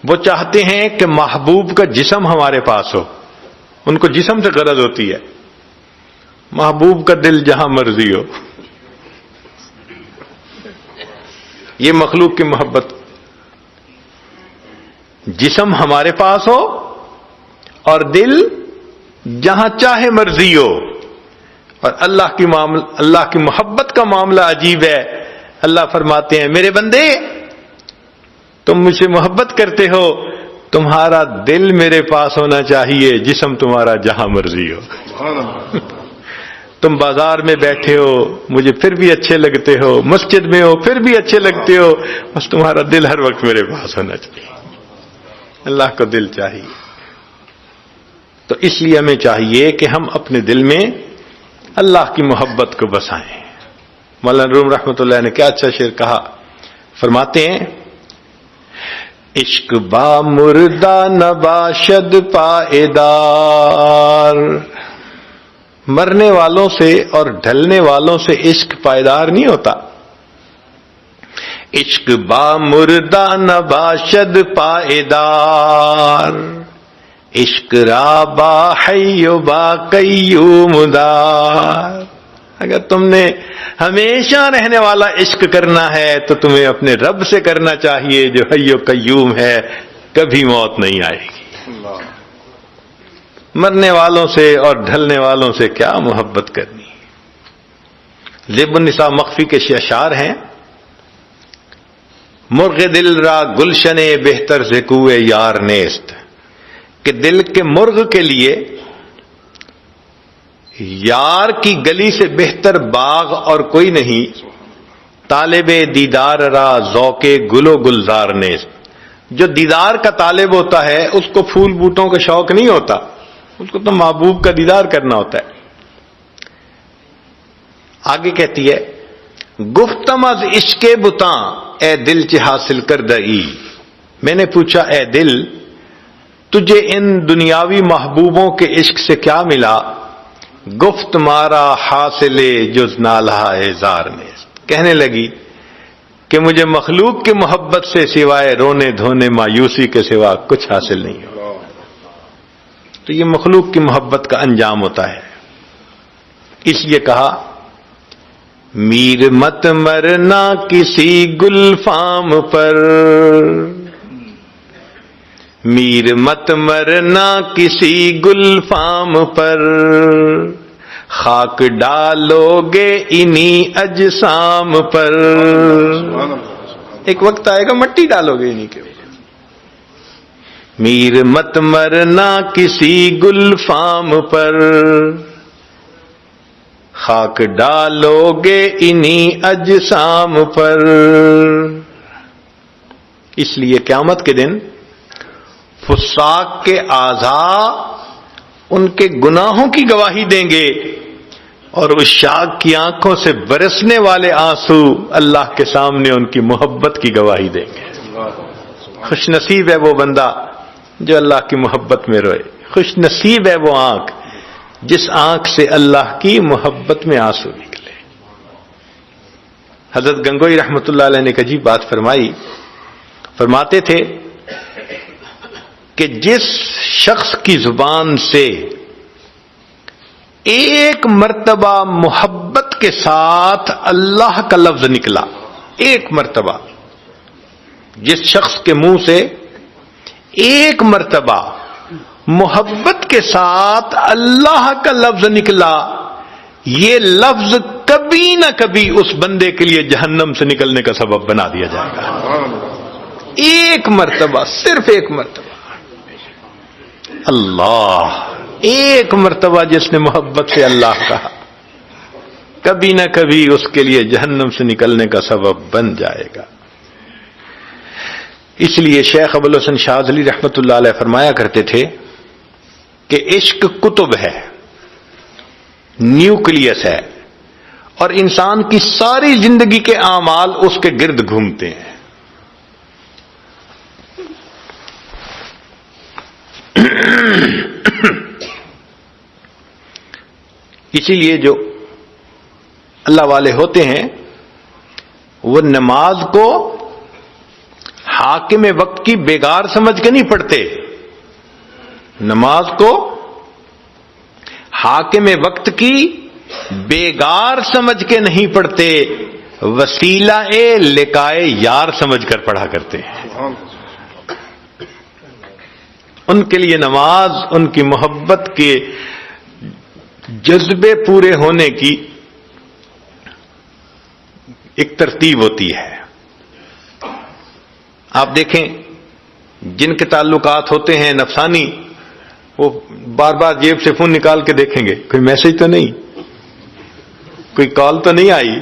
وہ چاہتے ہیں کہ محبوب کا جسم ہمارے پاس ہو، ان کو جسم سے غرض ہوتی ہے. محبوب کا دل جہاں مرضی ہو، یہ مخلوق کی محبت. جسم ہمارے پاس ہو اور دل جہاں چاہے مرضی ہو. اور اللہ کی محبت کا معاملہ عجیب ہے. اللہ فرماتے ہیں میرے بندے تم مجھ سے محبت کرتے ہو، تمہارا دل میرے پاس ہونا چاہیے، جسم تمہارا جہاں مرضی ہو. سبحان اللہ. تم بازار میں بیٹھے ہو مجھے پھر بھی اچھے لگتے ہو، مسجد میں ہو پھر بھی اچھے لگتے ہو، بس تمہارا دل ہر وقت میرے پاس ہونا چاہیے. اللہ کو دل چاہیے. تو اس لیے ہمیں چاہیے کہ ہم اپنے دل میں اللہ کی محبت کو بسائیں. مولانا روم رحمۃ اللہ نے کیا اچھا شعر کہا. فرماتے ہیں عشق با مردہ نباشد پائیدار. مرنے والوں سے اور ڈھلنے والوں سے عشق پائیدار نہیں ہوتا. عشق با مردہ نباشد پائیدار، عشق را با حی و با قیوم دار. اگر تم نے ہمیشہ رہنے والا عشق کرنا ہے تو تمہیں اپنے رب سے کرنا چاہیے جو حی و قیوم ہے، کبھی موت نہیں آئے گی. اللہ. مرنے والوں سے اور ڈھلنے والوں سے کیا محبت کرنی. ذب النساء مخفی کے اشعار ہیں مرغ دل را گلشن بہتر سے کوئے یار نیست، کہ دل کے مرغ کے لیے یار کی گلی سے بہتر باغ اور کوئی نہیں. طالب دیدار را ذوق گل و گلزار نیست. جو دیدار کا طالب ہوتا ہے اس کو پھول بوٹوں کا شوق نہیں ہوتا، اس کو تو محبوب کا دیدار کرنا ہوتا ہے. آگے کہتی ہے گفتم از عشق بتاں اے دل چ حاصل کر دئی. میں نے پوچھا اے دل تجھے ان دنیاوی محبوبوں کے عشق سے کیا ملا؟ گفت مارا حاصل جز نالہ زار نے. کہنے لگی کہ مجھے مخلوق کی محبت سے سوائے رونے دھونے مایوسی کے سوا کچھ حاصل نہیں ہو. تو یہ مخلوق کی محبت کا انجام ہوتا ہے. اس لیے کہا میر مت مرنا کسی گلفام پر، میر مت مرنا کسی گلفام پر، خاک ڈالو گے انہی اجسام پر. ایک وقت آئے گا مٹی ڈالو گے انہی کے اوپر. میر مت مرنا کسی گلفام پر، خاک ڈالو گے انہی اجسام پر. اس لیے قیامت کے دن فساق کے اعضاء ان کے گناہوں کی گواہی دیں گے اور عشاق کی آنکھوں سے برسنے والے آنسو اللہ کے سامنے ان کی محبت کی گواہی دیں گے. خوش نصیب ہے وہ بندہ جو اللہ کی محبت میں روئے. خوش نصیب ہے وہ آنکھ جس آنکھ سے اللہ کی محبت میں آنسو نکلے. حضرت گنگوئی رحمت اللہ علیہ نے ایک عجیب بات فرمائی. فرماتے تھے کہ جس شخص کی زبان سے ایک مرتبہ محبت کے ساتھ اللہ کا لفظ نکلا، ایک مرتبہ جس شخص کے منہ سے ایک مرتبہ محبت کے ساتھ اللہ کا لفظ نکلا، یہ لفظ کبھی نہ کبھی اس بندے کے لیے جہنم سے نکلنے کا سبب بنا دیا جائے گا. ایک مرتبہ، صرف ایک مرتبہ. اللہ، ایک مرتبہ جس نے محبت سے اللہ کہا کبھی نہ کبھی اس کے لیے جہنم سے نکلنے کا سبب بن جائے گا. اس لیے شیخ ابوالحسن شاذلی رحمۃ اللہ علیہ فرمایا کرتے تھے کہ عشق کتب ہے، نیوکلیس ہے، اور انسان کی ساری زندگی کے اعمال اس کے گرد گھومتے ہیں۔ اسی لیے جو اللہ والے ہوتے ہیں وہ نماز کو حاکم وقت کی بیگار سمجھ کے نہیں پڑھتے، نماز کو حاکم وقت کی بیگار سمجھ کے نہیں پڑھتے، وسیلہ لقائے یار سمجھ کر پڑھا کرتے ہیں۔ ان کے لیے نماز ان کی محبت کے جذبے پورے ہونے کی ایک ترتیب ہوتی ہے۔ آپ دیکھیں جن کے تعلقات ہوتے ہیں نفسانی، وہ بار بار جیب سے فون نکال کے دیکھیں گے کوئی میسج تو نہیں، کوئی کال تو نہیں آئی۔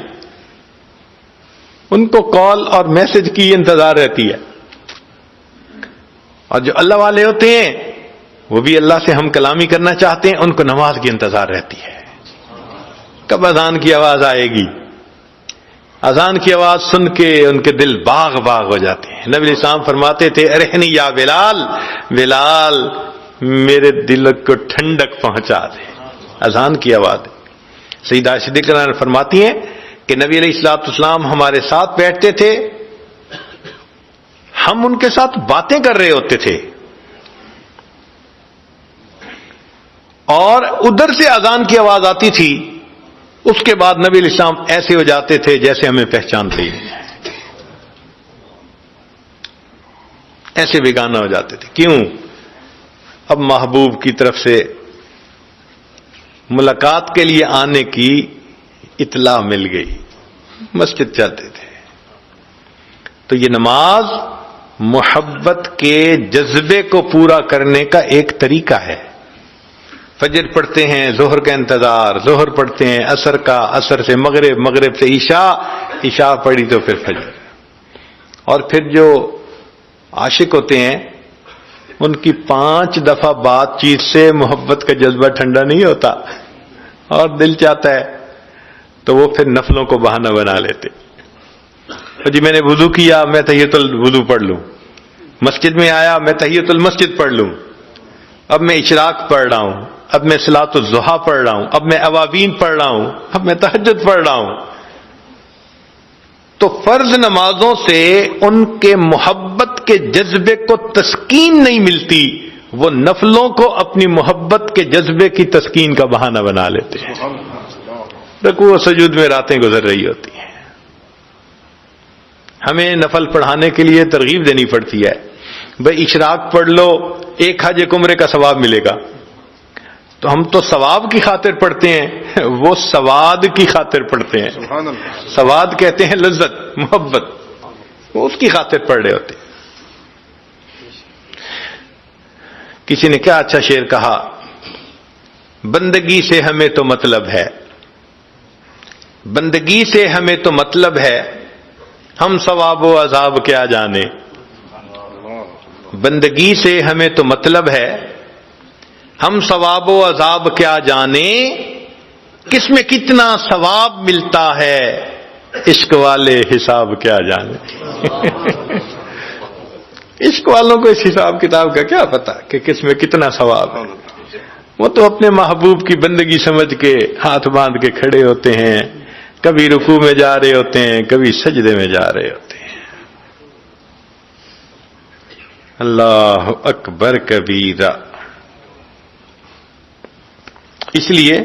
ان کو کال اور میسج کی انتظار رہتی ہے۔ اور جو اللہ والے ہوتے ہیں وہ بھی اللہ سے ہم کلامی کرنا چاہتے ہیں، ان کو نماز کی انتظار رہتی ہے، کب اذان کی آواز آئے گی۔ اذان کی آواز سن کے ان کے دل باغ باغ ہو جاتے ہیں۔ نبی علیہ السلام فرماتے تھے ارحنی یا بلال، بلال میرے دل کو ٹھنڈک پہنچا دے، اذان کی آواز۔ سیدہ صدیقہ فرماتی ہیں کہ نبی علیہ الصلوۃ والسلام ہمارے ساتھ بیٹھتے تھے، ہم ان کے ساتھ باتیں کر رہے ہوتے تھے، اور ادھر سے اذان کی آواز آتی تھی، اس کے بعد نبی علیہ السلام ایسے ہو جاتے تھے جیسے ہمیں پہچان رہی ہے، ایسے بیگانہ ہو جاتے تھے۔ کیوں؟ اب محبوب کی طرف سے ملاقات کے لیے آنے کی اطلاع مل گئی، مسجد جاتے تھے۔ تو یہ نماز محبت کے جذبے کو پورا کرنے کا ایک طریقہ ہے۔ فجر پڑھتے ہیں، ظہر کا انتظار، ظہر پڑھتے ہیں، عصر کا، عصر سے مغرب، مغرب سے عشاء، عشاء پڑھی تو پھر فجر۔ اور پھر جو عاشق ہوتے ہیں ان کی 5 دفعہ بات چیت سے محبت کا جذبہ ٹھنڈا نہیں ہوتا، اور دل چاہتا ہے تو وہ پھر نفلوں کو بہانہ بنا لیتے۔ جی میں نے وضو کیا، میں تحیۃ الوضو پڑھ لوں، مسجد میں آیا میں تحیۃ المسجد پڑھ لوں، اب میں اشراق پڑھ رہا ہوں، اب میں صلاۃ الضحیٰ پڑھ رہا ہوں، اب میں اوابین پڑھ رہا ہوں، اب میں تہجد پڑھ رہا ہوں۔ تو فرض نمازوں سے ان کے محبت کے جذبے کو تسکین نہیں ملتی، وہ نفلوں کو اپنی محبت کے جذبے کی تسکین کا بہانہ بنا لیتے ہیں۔ رکوع و سجود میں راتیں گزر رہی ہوتی ہیں، ہمیں نفل پڑھانے کے لیے ترغیب دینی پڑتی ہے، بھئی اشراق پڑھ لو 1 حج 1 عمرے کا ثواب ملے گا۔ تو ہم تو ثواب کی خاطر پڑھتے ہیں، وہ سواد کی خاطر پڑھتے ہیں۔ سواد کہتے ہیں لذت، محبت، وہ اس کی خاطر پڑھ رہے ہوتے ہیں۔ کسی نے کیا اچھا شعر کہا، بندگی سے ہمیں تو مطلب ہے، بندگی سے ہمیں تو مطلب ہے، ہم ثواب و عذاب کیا جانے۔ بندگی سے ہمیں تو مطلب ہے، ہم ثواب و عذاب کیا جانے، کس میں کتنا ثواب ملتا ہے، عشق والے حساب کیا جانے۔ عشق والوں کو اس حساب کتاب کا کیا پتا کہ کس میں کتنا ثواب ہے، وہ تو اپنے محبوب کی بندگی سمجھ کے ہاتھ باندھ کے کھڑے ہوتے ہیں، کبھی رکوع میں جا رہے ہوتے ہیں، کبھی سجدے میں جا رہے ہوتے ہیں۔ اللہ اکبر کبیرہ۔ اس لیے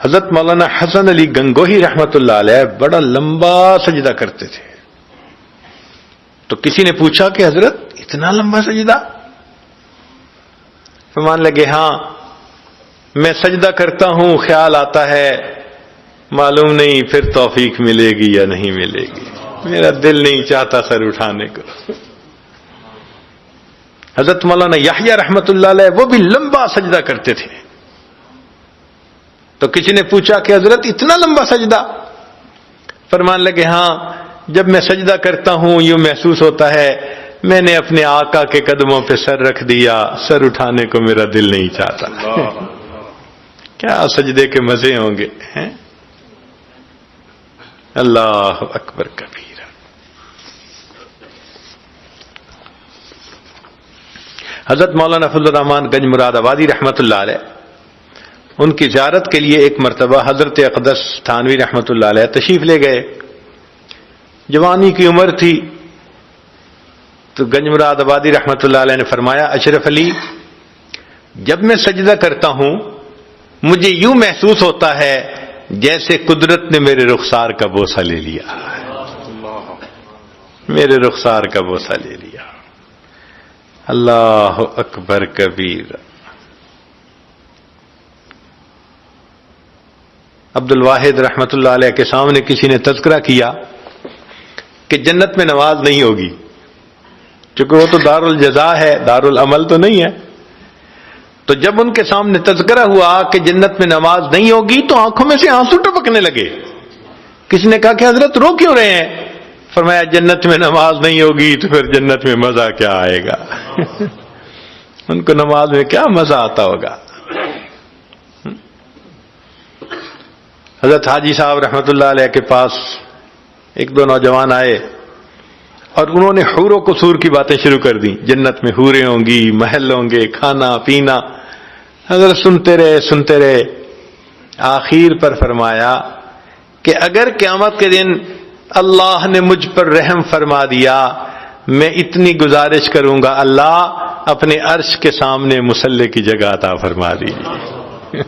حضرت مولانا حسن علی گنگوہی رحمت اللہ علیہ بڑا لمبا سجدہ کرتے تھے۔ تو کسی نے پوچھا کہ حضرت اتنا لمبا سجدہ؟ فرمان لگے ہاں، میں سجدہ کرتا ہوں، خیال آتا ہے معلوم نہیں پھر توفیق ملے گی یا نہیں ملے گی، میرا دل نہیں چاہتا سر اٹھانے کو۔ حضرت مولانا یحییٰ رحمت اللہ علیہ وہ بھی لمبا سجدہ کرتے تھے۔ تو کسی نے پوچھا کہ حضرت اتنا لمبا سجدہ؟ فرمان لگے ہاں، جب میں سجدہ کرتا ہوں یوں محسوس ہوتا ہے میں نے اپنے آقا کے قدموں پہ سر رکھ دیا، سر اٹھانے کو میرا دل نہیں چاہتا۔ کیا سجدے کے مزے ہوں گے ہیں؟ اللہ اکبر کبیرہ۔ حضرت مولانا فضل الرحمان گنج مراد آبادی رحمۃ اللہ علیہ، ان کی زیارت کے لیے ایک مرتبہ حضرت اقدس تھانوی رحمۃ اللہ علیہ تشریف لے گئے۔ جوانی کی عمر تھی تو گنج مراد آبادی رحمۃ اللہ علیہ نے فرمایا، اشرف علی، جب میں سجدہ کرتا ہوں مجھے یوں محسوس ہوتا ہے جیسے قدرت نے میرے رخسار کا بوسہ لے لیا، میرے رخسار کا بوسہ لے لیا۔ اللہ اکبر کبیر۔ عبد الواحد رحمۃ اللہ علیہ کے سامنے کسی نے تذکرہ کیا کہ جنت میں نماز نہیں ہوگی، چونکہ وہ تو دار الجزا ہے، دار العمل تو نہیں ہے۔ تو جب ان کے سامنے تذکرہ ہوا کہ جنت میں نماز نہیں ہوگی تو آنکھوں میں سے آنسو ٹپکنے لگے۔ کسی نے کہا کہ حضرت رو کیوں رہے ہیں؟ فرمایا جنت میں نماز نہیں ہوگی تو پھر جنت میں مزہ کیا آئے گا؟ ان کو نماز میں کیا مزہ آتا ہوگا۔ حضرت حاجی صاحب رحمۃ اللہ علیہ کے پاس ایک دو نوجوان آئے اور انہوں نے حور و قصور کی باتیں شروع کر دیں، جنت میں حوریں ہوں گی، محل ہوں گے، کھانا پینا۔ حضرت سنتے رہے، آخر پر فرمایا کہ اگر قیامت کے دن اللہ نے مجھ پر رحم فرما دیا میں اتنی گزارش کروں گا، اللہ اپنے عرش کے سامنے مصلی کی جگہ عطا فرما دیجیے۔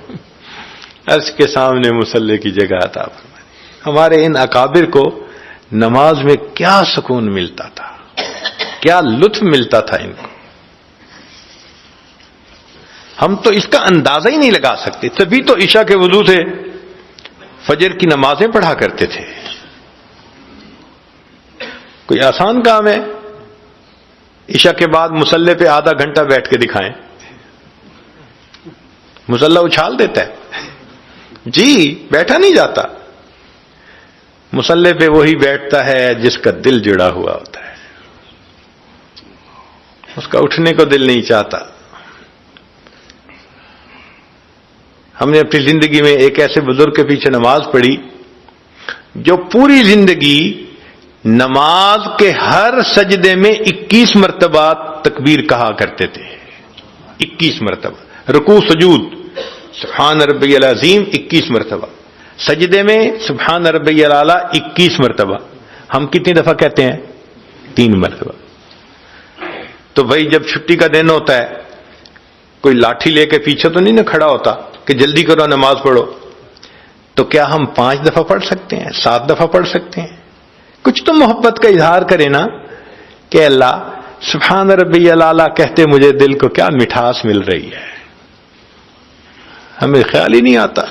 عرش کے سامنے مصلی کی جگہ عطا فرما دیجیے۔ ہمارے ان اکابر کو نماز میں کیا سکون ملتا تھا، کیا لطف ملتا تھا ان کو، ہم تو اس کا اندازہ ہی نہیں لگا سکتے۔ تبھی تو عشاء کے وضو سے فجر کی نمازیں پڑھا کرتے تھے۔ کوئی آسان کام ہے؟ عشاء کے بعد مصلی پہ آدھا گھنٹہ بیٹھ کے دکھائیں، مصلی اچھال دیتا ہے جی، بیٹھا نہیں جاتا۔ مصلی پہ وہی بیٹھتا ہے جس کا دل جڑا ہوا ہوتا ہے، اس کا اٹھنے کو دل نہیں چاہتا۔ ہم نے اپنی زندگی میں ایک ایسے بزرگ کے پیچھے نماز پڑھی جو پوری زندگی نماز کے ہر سجدے میں 21 مرتبہ تکبیر کہا کرتے تھے، 21 مرتبہ۔ رکوع سجود سبحان ربی العظیم 21 مرتبہ، سجدے میں سبحان ربی الاعلیٰ 21 مرتبہ۔ ہم کتنی دفعہ کہتے ہیں؟ 3 مرتبہ۔ تو بھائی جب چھٹی کا دن ہوتا ہے کوئی لاٹھی لے کے پیچھے تو نہیں نہ کھڑا ہوتا کہ جلدی کرو نماز پڑھو، تو کیا ہم 5 دفعہ پڑھ سکتے ہیں، 7 دفعہ پڑھ سکتے ہیں؟ کچھ تو محبت کا اظہار کرے نا کہ اللہ سبحان ربی الاعلیٰ کہتے مجھے دل کو کیا مٹھاس مل رہی ہے۔ ہمیں خیال ہی نہیں آتا،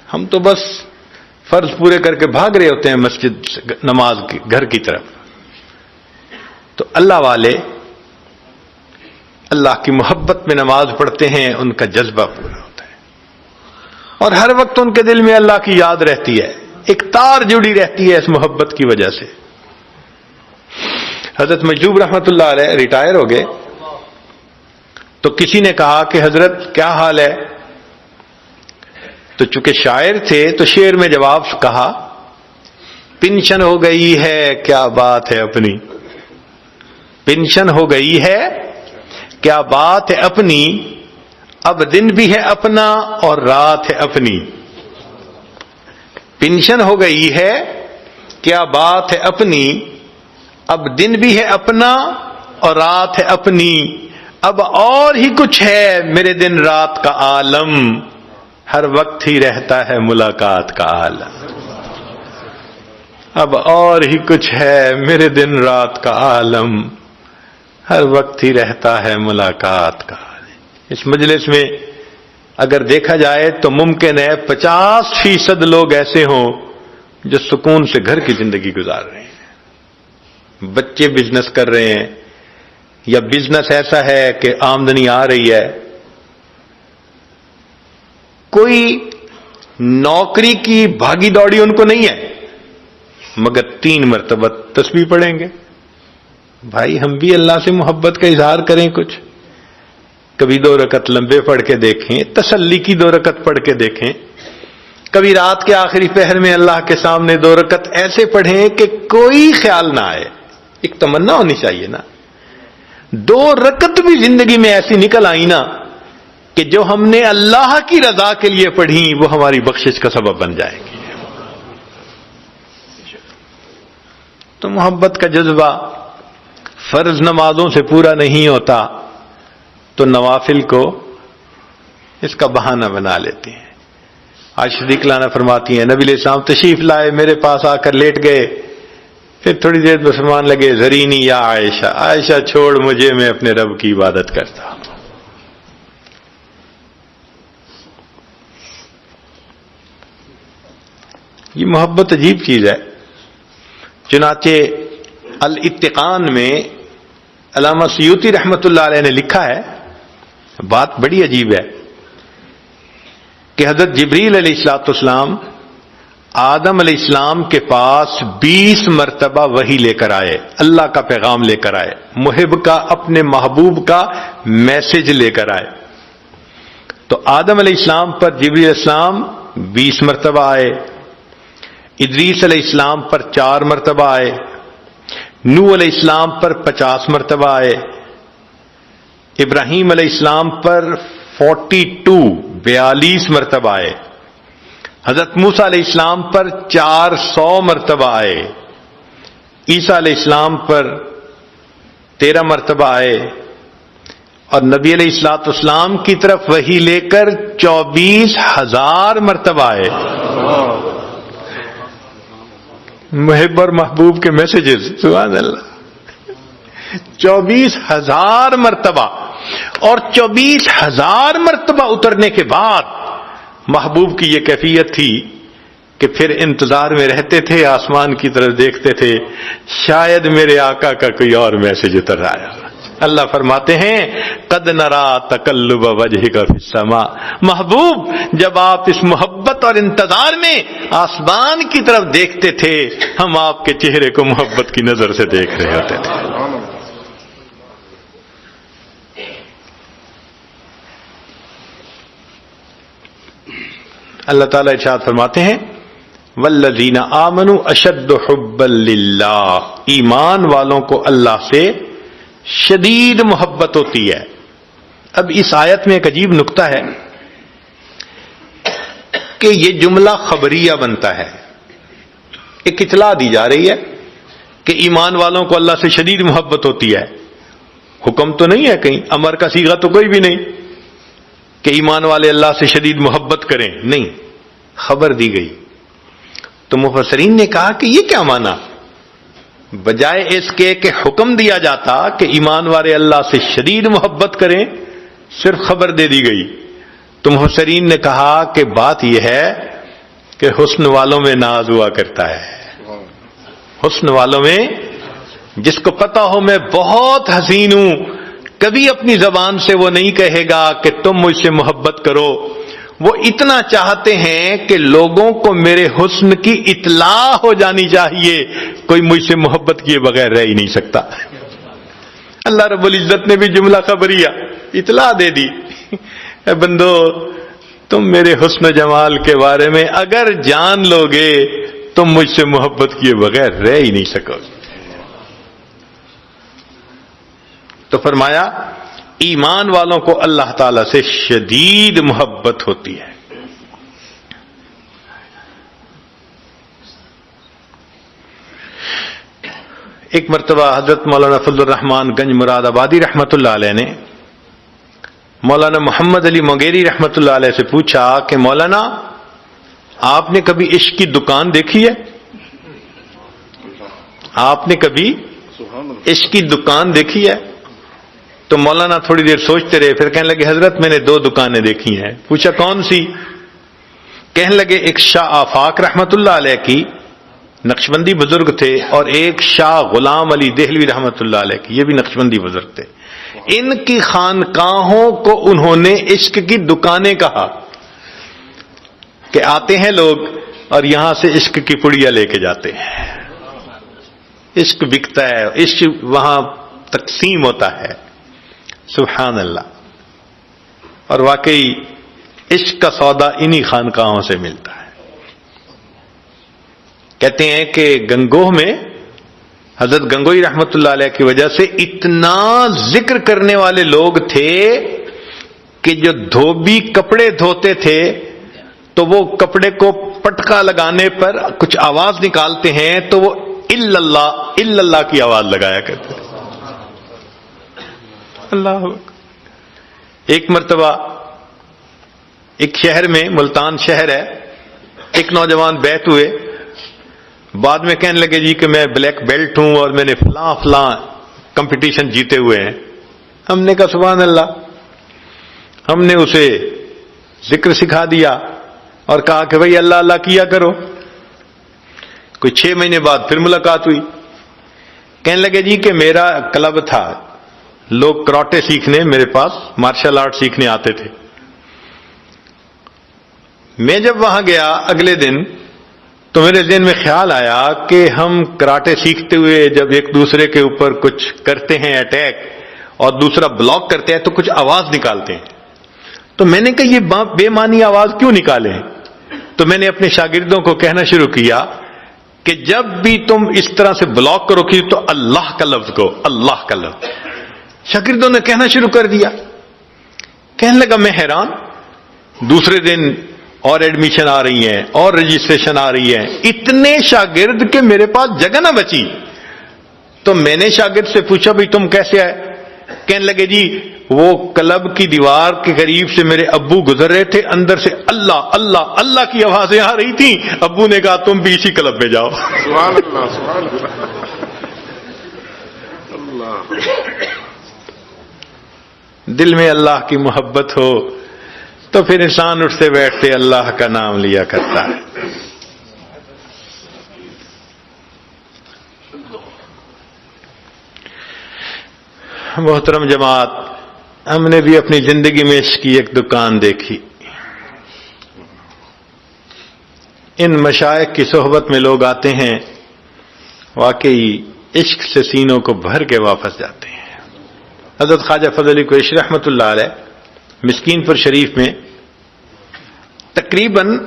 ہم تو بس فرض پورے کر کے بھاگ رہے ہوتے ہیں مسجد نماز کی گھر کی طرف۔ تو اللہ والے اللہ کی محبت میں نماز پڑھتے ہیں، ان کا جذبہ پورا ہوتا ہے اور ہر وقت ان کے دل میں اللہ کی یاد رہتی ہے، ایک تار جڑی رہتی ہے اس محبت کی وجہ سے۔ حضرت مجذوب رحمت اللہ علیہ ریٹائر ہو گئے تو کسی نے کہا کہ حضرت کیا حال ہے؟ تو چونکہ شاعر تھے تو شعر میں جواب کہا، پنشن ہو گئی ہے کیا بات ہے اپنی، پنشن ہو گئی ہے کیا بات ہے اپنی، اب دن بھی ہے اپنا اور رات ہے اپنی۔ پنشن ہو گئی ہے کیا بات ہے اپنی، اب دن بھی ہے اپنا اور رات ہے اپنی، اب اور ہی کچھ ہے میرے دن رات کا عالم، ہر وقت ہی رہتا ہے ملاقات کا عالم۔ اب اور ہی کچھ ہے میرے دن رات کا عالم، ہر وقت ہی رہتا ہے ملاقات کا عالم۔ اس مجلس میں اگر دیکھا جائے تو ممکن ہے 50% لوگ ایسے ہوں جو سکون سے گھر کی زندگی گزار رہے ہیں، بچے بزنس کر رہے ہیں یا بزنس ایسا ہے کہ آمدنی آ رہی ہے، کوئی نوکری کی بھاگی دوڑی ان کو نہیں ہے، مگر 3 مرتبہ تسبیح پڑھیں گے. بھائی ہم بھی اللہ سے محبت کا اظہار کریں کچھ. کبھی 2 رکعت لمبے پڑھ کے دیکھیں, تسلی کی 2 رکعت پڑھ کے دیکھیں. کبھی رات کے آخری پہر میں اللہ کے سامنے 2 رکعت ایسے پڑھیں کہ کوئی خیال نہ آئے. ایک تمنا ہونی چاہیے نا. 2 رکعت بھی زندگی میں ایسی نکل آئی نا کہ جو ہم نے اللہ کی رضا کے لیے پڑھی وہ ہماری بخشش کا سبب بن جائے گی. تو محبت کا جذبہ فرض نمازوں سے پورا نہیں ہوتا تو نوافل کو اس کا بہانہ بنا لیتے ہیں. آج صدیق لانا فرماتی ہیں نبی علیہ السلام تشریف لائے, میرے پاس آ کر لیٹ گئے, پھر تھوڑی دیر میں فرمان لگے ذرینی یا عائشہ, عائشہ چھوڑ مجھے, میں اپنے رب کی عبادت کرتا ہوں. یہ محبت عجیب چیز ہے. چنانچہ الاتقان میں علامہ سیوطی رحمۃ اللہ علیہ نے لکھا ہے, بات بڑی عجیب ہے, کہ حضرت جبریل علیہ الصلوۃ والسلام آدم علیہ السلام کے پاس 20 مرتبہ وحی لے کر آئے, اللہ کا پیغام لے کر آئے, محب کا, اپنے محبوب کا میسج لے کر آئے. تو آدم علیہ السلام پر جبریل علیہ السلام 20 مرتبہ آئے, ادریس علیہ السلام پر 4 مرتبہ آئے, نوح علیہ السلام پر 50 مرتبہ آئے, ابراہیم علیہ السلام پر 42 مرتبہ آئے, حضرت موسیٰ علیہ السلام پر 400 مرتبہ آئے, عیسیٰ علیہ السلام پر 13 مرتبہ آئے, اور نبی علیہ الصلوۃ والسلام کی طرف وحی لے کر 24,000 مرتبہ آئے. محب اور محبوب کے میسیجز, سبحان اللہ, 24,000 مرتبہ. اور 24,000 مرتبہ اترنے کے بعد محبوب کی یہ کیفیت تھی کہ پھر انتظار میں رہتے تھے, آسمان کی طرف دیکھتے تھے, شاید میرے آقا کا کوئی اور میسج اتر آیا. اللہ فرماتے ہیں قد نرا تقلب وجہک فی السماء, محبوب جب آپ اس محبت اور انتظار میں آسمان کی طرف دیکھتے تھے, ہم آپ کے چہرے کو محبت کی نظر سے دیکھ رہے ہوتے تھے. اللہ تعالیٰ ارشاد فرماتے ہیں والذین آمنوا اشد حبا للہ, ایمان والوں کو اللہ سے شدید محبت ہوتی ہے. اب اس آیت میں ایک عجیب نکتہ ہے کہ یہ جملہ خبریہ بنتا ہے, ایک اطلاع دی جا رہی ہے کہ ایمان والوں کو اللہ سے شدید محبت ہوتی ہے. حکم تو نہیں ہے کہیں, امر کا صیغہ تو کوئی بھی نہیں کہ ایمان والے اللہ سے شدید محبت کریں, نہیں, خبر دی گئی. تو مفسرین نے کہا کہ یہ کیا معنی, بجائے اس کے کہ حکم دیا جاتا کہ ایمان والے اللہ سے شدید محبت کریں, صرف خبر دے دی گئی. تو مفسرین نے کہا کہ بات یہ ہے کہ حسن والوں میں ناز ہوا کرتا ہے. حسن والوں میں, جس کو پتا ہو میں بہت حسین ہوں, کبھی اپنی زبان سے وہ نہیں کہے گا کہ تم مجھ سے محبت کرو. وہ اتنا چاہتے ہیں کہ لوگوں کو میرے حسن کی اطلاع ہو جانی چاہیے, کوئی مجھ سے محبت کیے بغیر رہ ہی نہیں سکتا. اللہ رب العزت نے بھی جملہ خبریہ اطلاع دے دی, اے بندو تم میرے حسن و جمال کے بارے میں اگر جان لو گے تم مجھ سے محبت کیے بغیر رہ ہی نہیں سکو. تو فرمایا ایمان والوں کو اللہ تعالی سے شدید محبت ہوتی ہے. ایک مرتبہ حضرت مولانا فضل الرحمان گنج مراد آبادی رحمت اللہ علیہ نے مولانا محمد علی مغیری رحمت اللہ علیہ سے پوچھا کہ مولانا آپ نے کبھی عشق کی دکان دیکھی ہے؟ آپ نے کبھی عشق کی دکان دیکھی ہے؟ تو مولانا تھوڑی دیر سوچتے رہے, پھر کہنے لگے حضرت میں نے 2 دکانیں دیکھی ہیں. پوچھا کون سی؟ کہنے لگے ایک شاہ آفاق رحمت اللہ علیہ کی, نقشبندی بزرگ تھے, اور ایک شاہ غلام علی دہلوی رحمت اللہ علیہ کی, یہ بھی نقشبندی بزرگ تھے. ان کی خانقاہوں کو انہوں نے عشق کی دکانیں کہا کہ آتے ہیں لوگ اور یہاں سے عشق کی پڑیاں لے کے جاتے ہیں. عشق بکتا ہے، عشق وہاں تقسیم ہوتا ہے. سبحان اللہ. اور واقعی عشق کا سودا انہی خانقاہوں سے ملتا ہے. کہتے ہیں کہ گنگوہ میں حضرت گنگوئی رحمت اللہ علیہ کی وجہ سے اتنا ذکر کرنے والے لوگ تھے کہ جو دھوبی کپڑے دھوتے تھے تو وہ کپڑے کو پٹکا لگانے پر کچھ آواز نکالتے ہیں تو وہ الا اللہ کی آواز لگایا کرتے تھے. اللہ. ایک مرتبہ ایک شہر میں، ملتان شہر ہے، ایک نوجوان بیت ہوئے، بعد میں کہنے لگے جی کہ میں بلیک بیلٹ ہوں اور میں نے فلاں فلاں کمپٹیشن جیتے ہوئے ہیں. ہم نے کہا سبحان اللہ. ہم نے اسے ذکر سکھا دیا اور کہا کہ بھئی اللہ اللہ کیا کرو. کوئی 6 مہینے بعد پھر ملاقات ہوئی. کہنے لگے جی کہ میرا کلب تھا، لوگ کراٹے سیکھنے میرے پاس مارشل آرٹ سیکھنے آتے تھے. میں جب وہاں گیا اگلے دن تو میرے ذہن میں خیال آیا کہ ہم کراٹے سیکھتے ہوئے جب ایک دوسرے کے اوپر کچھ کرتے ہیں اٹیک اور دوسرا بلاک کرتے ہیں تو کچھ آواز نکالتے ہیں. تو میں نے کہا یہ بے معنی آواز کیوں نکالیں؟ تو میں نے اپنے شاگردوں کو کہنا شروع کیا کہ جب بھی تم اس طرح سے بلاک کرو گی تو اللہ کا لفظ کو، اللہ کا لفظ. شاگردوں نے کہنا شروع کر دیا. کہنے لگا میں حیران. دوسرے دن اور ایڈمیشن آ رہی ہیں اور رجسٹریشن آ رہی ہے، اتنے شاگرد کہ میرے پاس جگہ نہ بچی. تو میں نے شاگرد سے پوچھا بھئی تم کیسے آئے؟ کہنے لگے جی وہ کلب کی دیوار کے قریب سے میرے ابو گزر رہے تھے، اندر سے اللہ اللہ اللہ کی آوازیں آ رہی تھیں. ابو نے کہا تم بھی اسی کلب میں جاؤ. سبحان اللہ سبحان اللہ. دل میں اللہ کی محبت ہو تو پھر انسان اٹھتے بیٹھتے اللہ کا نام لیا کرتا ہے. محترم جماعت، ہم نے بھی اپنی زندگی میں عشق کی ایک دکان دیکھی. ان مشائخ کی صحبت میں لوگ آتے ہیں، واقعی عشق سے سینوں کو بھر کے واپس جاتے ہیں. حضرت خواجہ فضل علی قریشی رحمۃ اللہ علیہ مسکین پور شریف میں تقریباً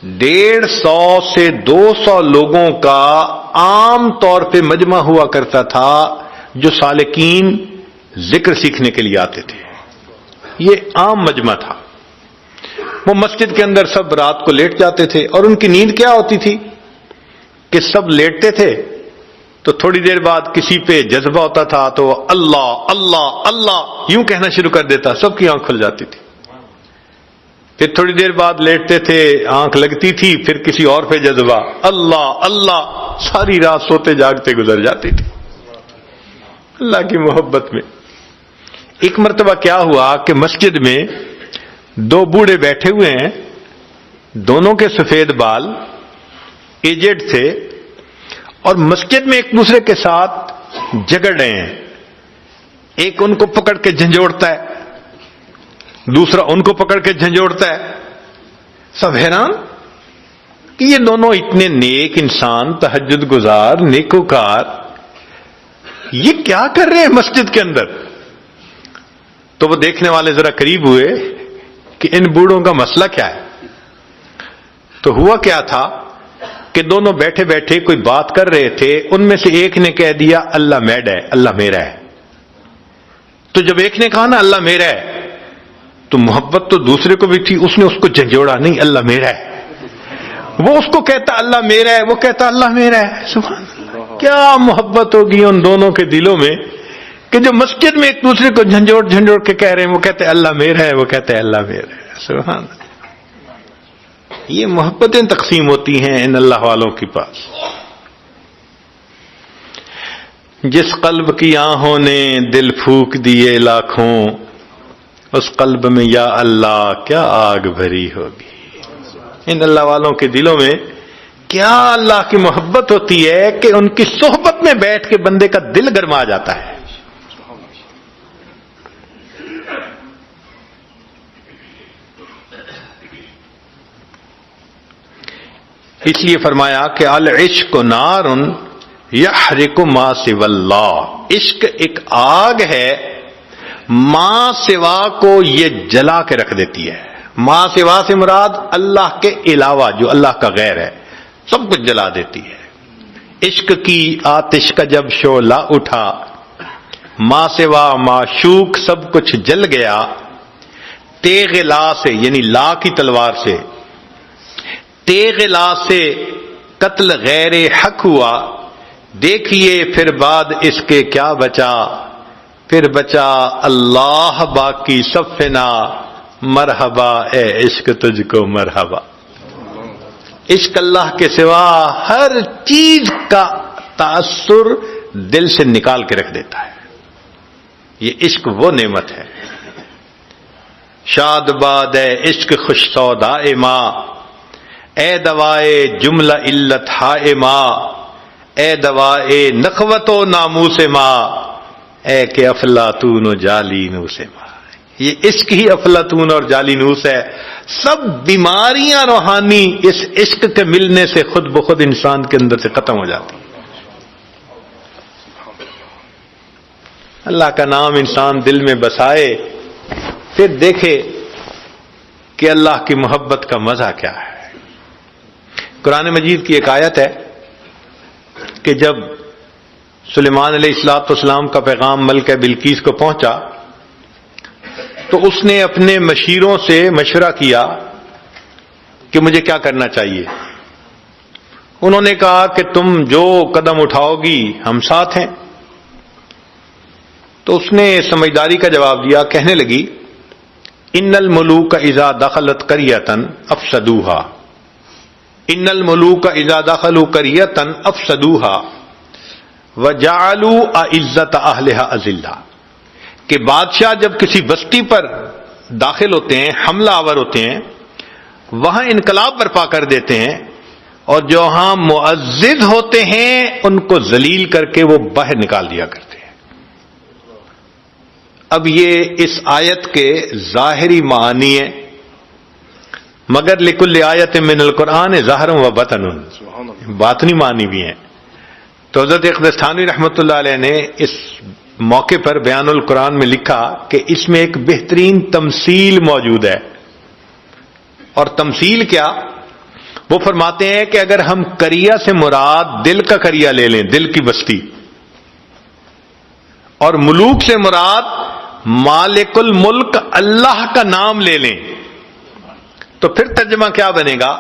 150 سے 200 لوگوں کا عام طور پہ مجمع ہوا کرتا تھا جو سالکین ذکر سیکھنے کے لیے آتے تھے. یہ عام مجمع تھا. وہ مسجد کے اندر سب رات کو لیٹ جاتے تھے اور ان کی نیند کیا ہوتی تھی کہ سب لیٹتے تھے تو تھوڑی دیر بعد کسی پہ جذبہ ہوتا تھا تو اللہ اللہ اللہ یوں کہنا شروع کر دیتا، سب کی آنکھ کھل جاتی تھی. پھر تھوڑی دیر بعد لیٹتے تھے، آنکھ لگتی تھی، پھر کسی اور پہ جذبہ اللہ اللہ، ساری رات سوتے جاگتے گزر جاتی تھی اللہ کی محبت میں. ایک مرتبہ کیا ہوا کہ مسجد میں 2 بوڑھے بیٹھے ہوئے ہیں، دونوں کے سفید بال، ایجڈ تھے اور مسجد میں ایک دوسرے کے ساتھ جھگڑ رہے ہیں. ایک ان کو پکڑ کے جھنجھوڑتا ہے، دوسرا ان کو پکڑ کے جھنجھوڑتا ہے. سب حیران کہ یہ دونوں اتنے نیک انسان، تہجد گزار، نیکوکار، یہ کیا کر رہے ہیں مسجد کے اندر؟ تو وہ دیکھنے والے ذرا قریب ہوئے کہ ان بوڑھوں کا مسئلہ کیا ہے. تو ہوا کیا تھا کہ دونوں بیٹھے بیٹھے کوئی بات کر رہے تھے، ان میں سے ایک نے کہہ دیا اللہ میڈ ہے، اللہ میرا ہے. تو جب ایک نے کہا نا اللہ میرا ہے تو محبت تو دوسرے کو بھی تھی، اس نے اس کو جھنجھوڑا، نہیں اللہ میرا ہے. وہ اس کو کہتا اللہ میرا ہے، وہ کہتا اللہ میرا ہے. سبحان اللہ، کیا محبت ہوگی ان دونوں کے دلوں میں کہ جو مسجد میں ایک دوسرے کو جھنجھوڑ جھنجھوڑ کے کہہ رہے ہیں، وہ کہتے ہیں اللہ میرا ہے، وہ کہتے ہیں اللہ میرا ہے. سبحان اللہ. یہ محبتیں تقسیم ہوتی ہیں ان اللہ والوں کے پاس. جس قلب کی آہوں نے دل پھونک دیے لاکھوں، اس قلب میں یا اللہ کیا آگ بھری ہوگی. ان اللہ والوں کے دلوں میں کیا اللہ کی محبت ہوتی ہے کہ ان کی صحبت میں بیٹھ کے بندے کا دل گرما جاتا ہے. اس لیے فرمایا کہ العشق نار یحرق ما سوی اللہ، عشق ایک آگ ہے، ما سوا کو یہ جلا کے رکھ دیتی ہے۔ ما سوا سے مراد اللہ کے علاوہ جو اللہ کا غیر ہے سب کچھ جلا دیتی ہے۔ عشق کی آتش کا جب شعلہ اٹھا، ما سوا معشوق سب کچھ جل گیا، تیغ لا سے یعنی لا کی تلوار سے، تیغ لا سے قتل غیر حق ہوا، دیکھیے پھر بعد اس کے کیا بچا، پھر بچا اللہ باقی سب فنا، مرحبا اے عشق تجھ کو مرحبا۔ عشق اللہ کے سوا ہر چیز کا تاثر دل سے نکال کے رکھ دیتا ہے۔ یہ عشق وہ نعمت ہے۔ شاد باد اے عشق خوش سودائے ماں، اے دوائے جملہ علت ہائے ماں، اے دوائے نخوت و ناموس ماں، اے کہ افلاطون و جالینوس ماں۔ یہ عشق ہی افلاطون اور جالینوس ہے۔ سب بیماریاں روحانی اس عشق کے ملنے سے خود بخود انسان کے اندر سے ختم ہو جاتی۔ اللہ کا نام انسان دل میں بسائے، پھر دیکھے کہ اللہ کی محبت کا مزہ کیا ہے۔ قرآن مجید کی ایک آیت ہے کہ جب سلیمان علیہ السلام کا پیغام ملکہ بلقیس کو پہنچا تو اس نے اپنے مشیروں سے مشورہ کیا کہ مجھے کیا کرنا چاہیے۔ انہوں نے کہا کہ تم جو قدم اٹھاؤ گی ہم ساتھ ہیں۔ تو اس نے سمجھداری کا جواب دیا، کہنے لگی ان الملوک اذا دخلت قریۃ افسدوها، ان الملوک اذا دخلوا قریۃ افسدوها وجعلوا اعزۃ اہلها اذلہ، کہ بادشاہ جب کسی بستی پر داخل ہوتے ہیں، حملہ آور ہوتے ہیں، وہاں انقلاب برپا کر دیتے ہیں، اور جو ہاں معزز ہوتے ہیں ان کو ذلیل کر کے وہ باہر نکال دیا کرتے ہیں۔ اب یہ اس آیت کے ظاہری معنی ہیں، مگر لکل آیت من القرآن ظاہر و بطن، باطنی معنی بھی ہیں۔ تو حضرت اقدس تھانوی رحمۃ اللہ علیہ نے اس موقع پر بیان القرآن میں لکھا کہ اس میں ایک بہترین تمثیل موجود ہے۔ اور تمثیل کیا؟ وہ فرماتے ہیں کہ اگر ہم قریہ سے مراد دل کا قریہ لے لیں، دل کی بستی، اور ملوک سے مراد مالک الملک اللہ کا نام لے لیں، تو پھر ترجمہ کیا بنے گا؟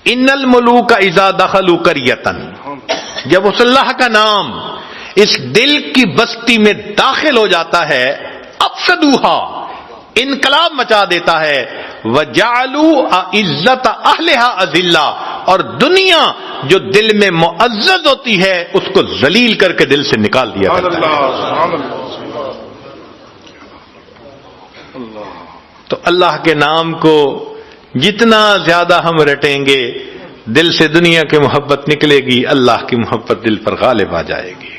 ان الملوک اذا دخلوا قریۃ، جب اس اللہ کا نام اس دل کی بستی میں داخل ہو جاتا ہے، افسدوها، انقلاب مچا دیتا ہے، وجعلوا اعزۃ اہلها اذلہ، اور دنیا جو دل میں معزز ہوتی ہے اس کو ذلیل کر کے دل سے نکال دیا کرتا ہے۔ تو اللہ کے نام کو جتنا زیادہ ہم رٹیں گے، دل سے دنیا کی محبت نکلے گی، اللہ کی محبت دل پر غالب آ جائے گی۔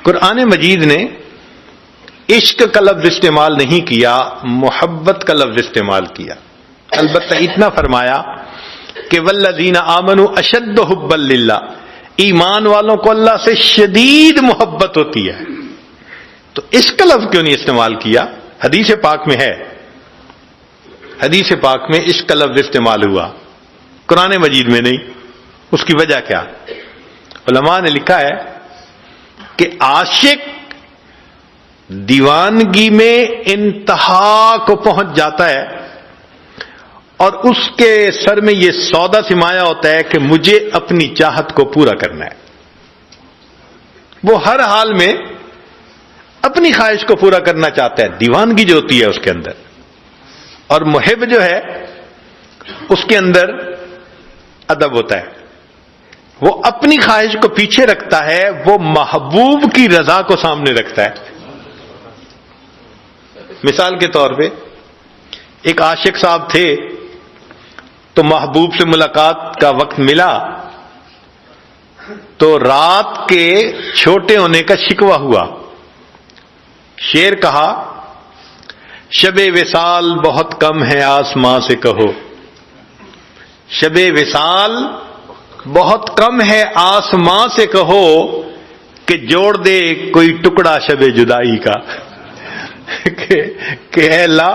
قرآن مجید نے عشق کا لفظ استعمال نہیں کیا، محبت کا لفظ استعمال کیا۔ البتہ اتنا فرمایا کہ والذین آمنوا اشد حبا للہ، ایمان والوں کو اللہ سے شدید محبت ہوتی ہے۔ تو اس کا لفظ کیوں نہیں استعمال کیا؟ حدیث پاک میں ہے، حدیث پاک میں اس کا لفظ استعمال ہوا، قرآن مجید میں نہیں۔ اس کی وجہ کیا؟ علماء نے لکھا ہے کہ عاشق دیوانگی میں انتہا کو پہنچ جاتا ہے، اور اس کے سر میں یہ سودا سمایا ہوتا ہے کہ مجھے اپنی چاہت کو پورا کرنا ہے۔ وہ ہر حال میں اپنی خواہش کو پورا کرنا چاہتا ہے، دیوانگی جو ہوتی ہے اس کے اندر۔ اور محب جو ہے اس کے اندر ادب ہوتا ہے، وہ اپنی خواہش کو پیچھے رکھتا ہے، وہ محبوب کی رضا کو سامنے رکھتا ہے۔ مثال کے طور پہ ایک عاشق صاحب تھے، تو محبوب سے ملاقات کا وقت ملا تو رات کے چھوٹے ہونے کا شکوہ ہوا۔ شعر کہا، شب وصال بہت کم ہے آسماں سے کہو، شب وصال بہت کم ہے آسمان سے کہو کہ جوڑ دے کوئی ٹکڑا شب جدائی کا کہ اے اللہ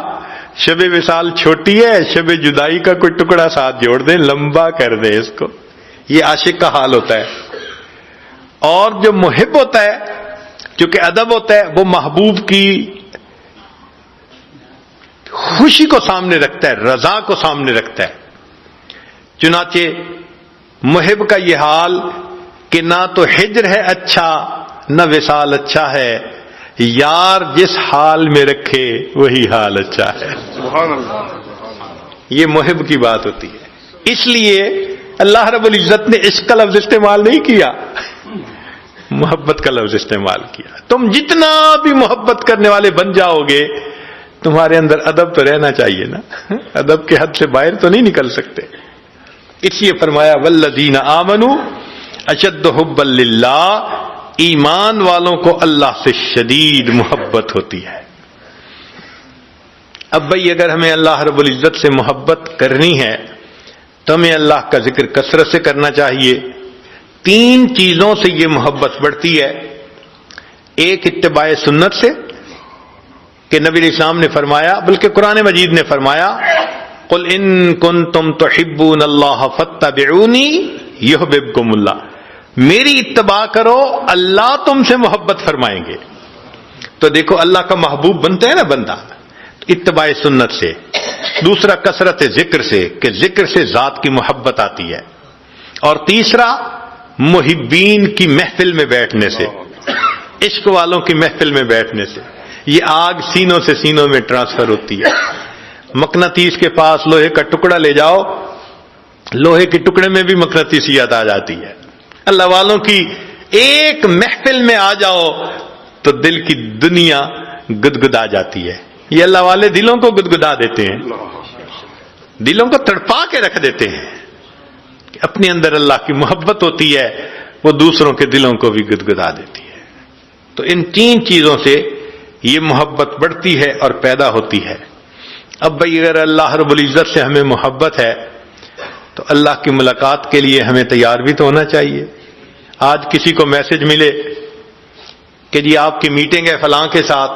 شب وصال چھوٹی ہے، شب جدائی کا کوئی ٹکڑا ساتھ جوڑ دے، لمبا کر دے اس کو. یہ عاشق کا حال ہوتا ہے. اور جو محب ہوتا ہے، چونکہ ادب ہوتا ہے، وہ محبوب کی خوشی کو سامنے رکھتا ہے، رضا کو سامنے رکھتا ہے. چنانچہ محب کا یہ حال کہ نہ تو ہجر ہے اچھا نہ وصال اچھا ہے، یار جس حال میں رکھے وہی حال اچھا ہے. سبحان اللہ. یہ محب کی بات ہوتی ہے. اس لیے اللہ رب العزت نے عشق کا لفظ استعمال نہیں کیا، محبت کا لفظ استعمال کیا. تم جتنا بھی محبت کرنے والے بن جاؤ گے، تمہارے اندر ادب تو رہنا چاہیے نا. ادب کے حد سے باہر تو نہیں نکل سکتے. اس لیے فرمایا والذین آمنوا اشد حبا للہ، ایمان والوں کو اللہ سے شدید محبت ہوتی ہے. اب بھئی اگر ہمیں اللہ رب العزت سے محبت کرنی ہے تو ہمیں اللہ کا ذکر کثرت سے کرنا چاہیے. 3 چیزوں سے یہ محبت بڑھتی ہے. ایک اتباع سنت سے کہ نبی علیہ السلام نے فرمایا، بلکہ قرآن مجید نے فرمایا قل ان کنتم تحبون اللہ فاتبعونی یحببکم اللہ، میری اتباع کرو اللہ تم سے محبت فرمائیں گے. تو دیکھو اللہ کا محبوب بنتا ہے نا بندہ اتباع سنت سے. دوسرا کثرت ذکر سے کہ ذکر سے ذات کی محبت آتی ہے. اور تیسرا محبین کی محفل میں بیٹھنے سے، عشق والوں کی محفل میں بیٹھنے سے. یہ آگ سینوں سے سینوں میں ٹرانسفر ہوتی ہے. مقناطیس کے پاس لوہے کا ٹکڑا لے جاؤ، لوہے کے ٹکڑے میں بھی مقناطیسیت آ جاتی ہے. اللہ والوں کی ایک محفل میں آ جاؤ تو دل کی دنیا گدگدا جاتی ہے. یہ اللہ والے دلوں کو گدگدا دیتے ہیں، دلوں کو تڑپا کے رکھ دیتے ہیں. اپنے اندر اللہ کی محبت ہوتی ہے، وہ دوسروں کے دلوں کو بھی گدگدا دیتی ہے. تو ان 3 چیزوں سے یہ محبت بڑھتی ہے اور پیدا ہوتی ہے. اب بھئی اگر اللہ رب العزت سے ہمیں محبت ہے تو اللہ کی ملاقات کے لیے ہمیں تیار بھی تو ہونا چاہیے. آج کسی کو میسج ملے کہ جی آپ کی میٹنگ ہے فلاں کے ساتھ،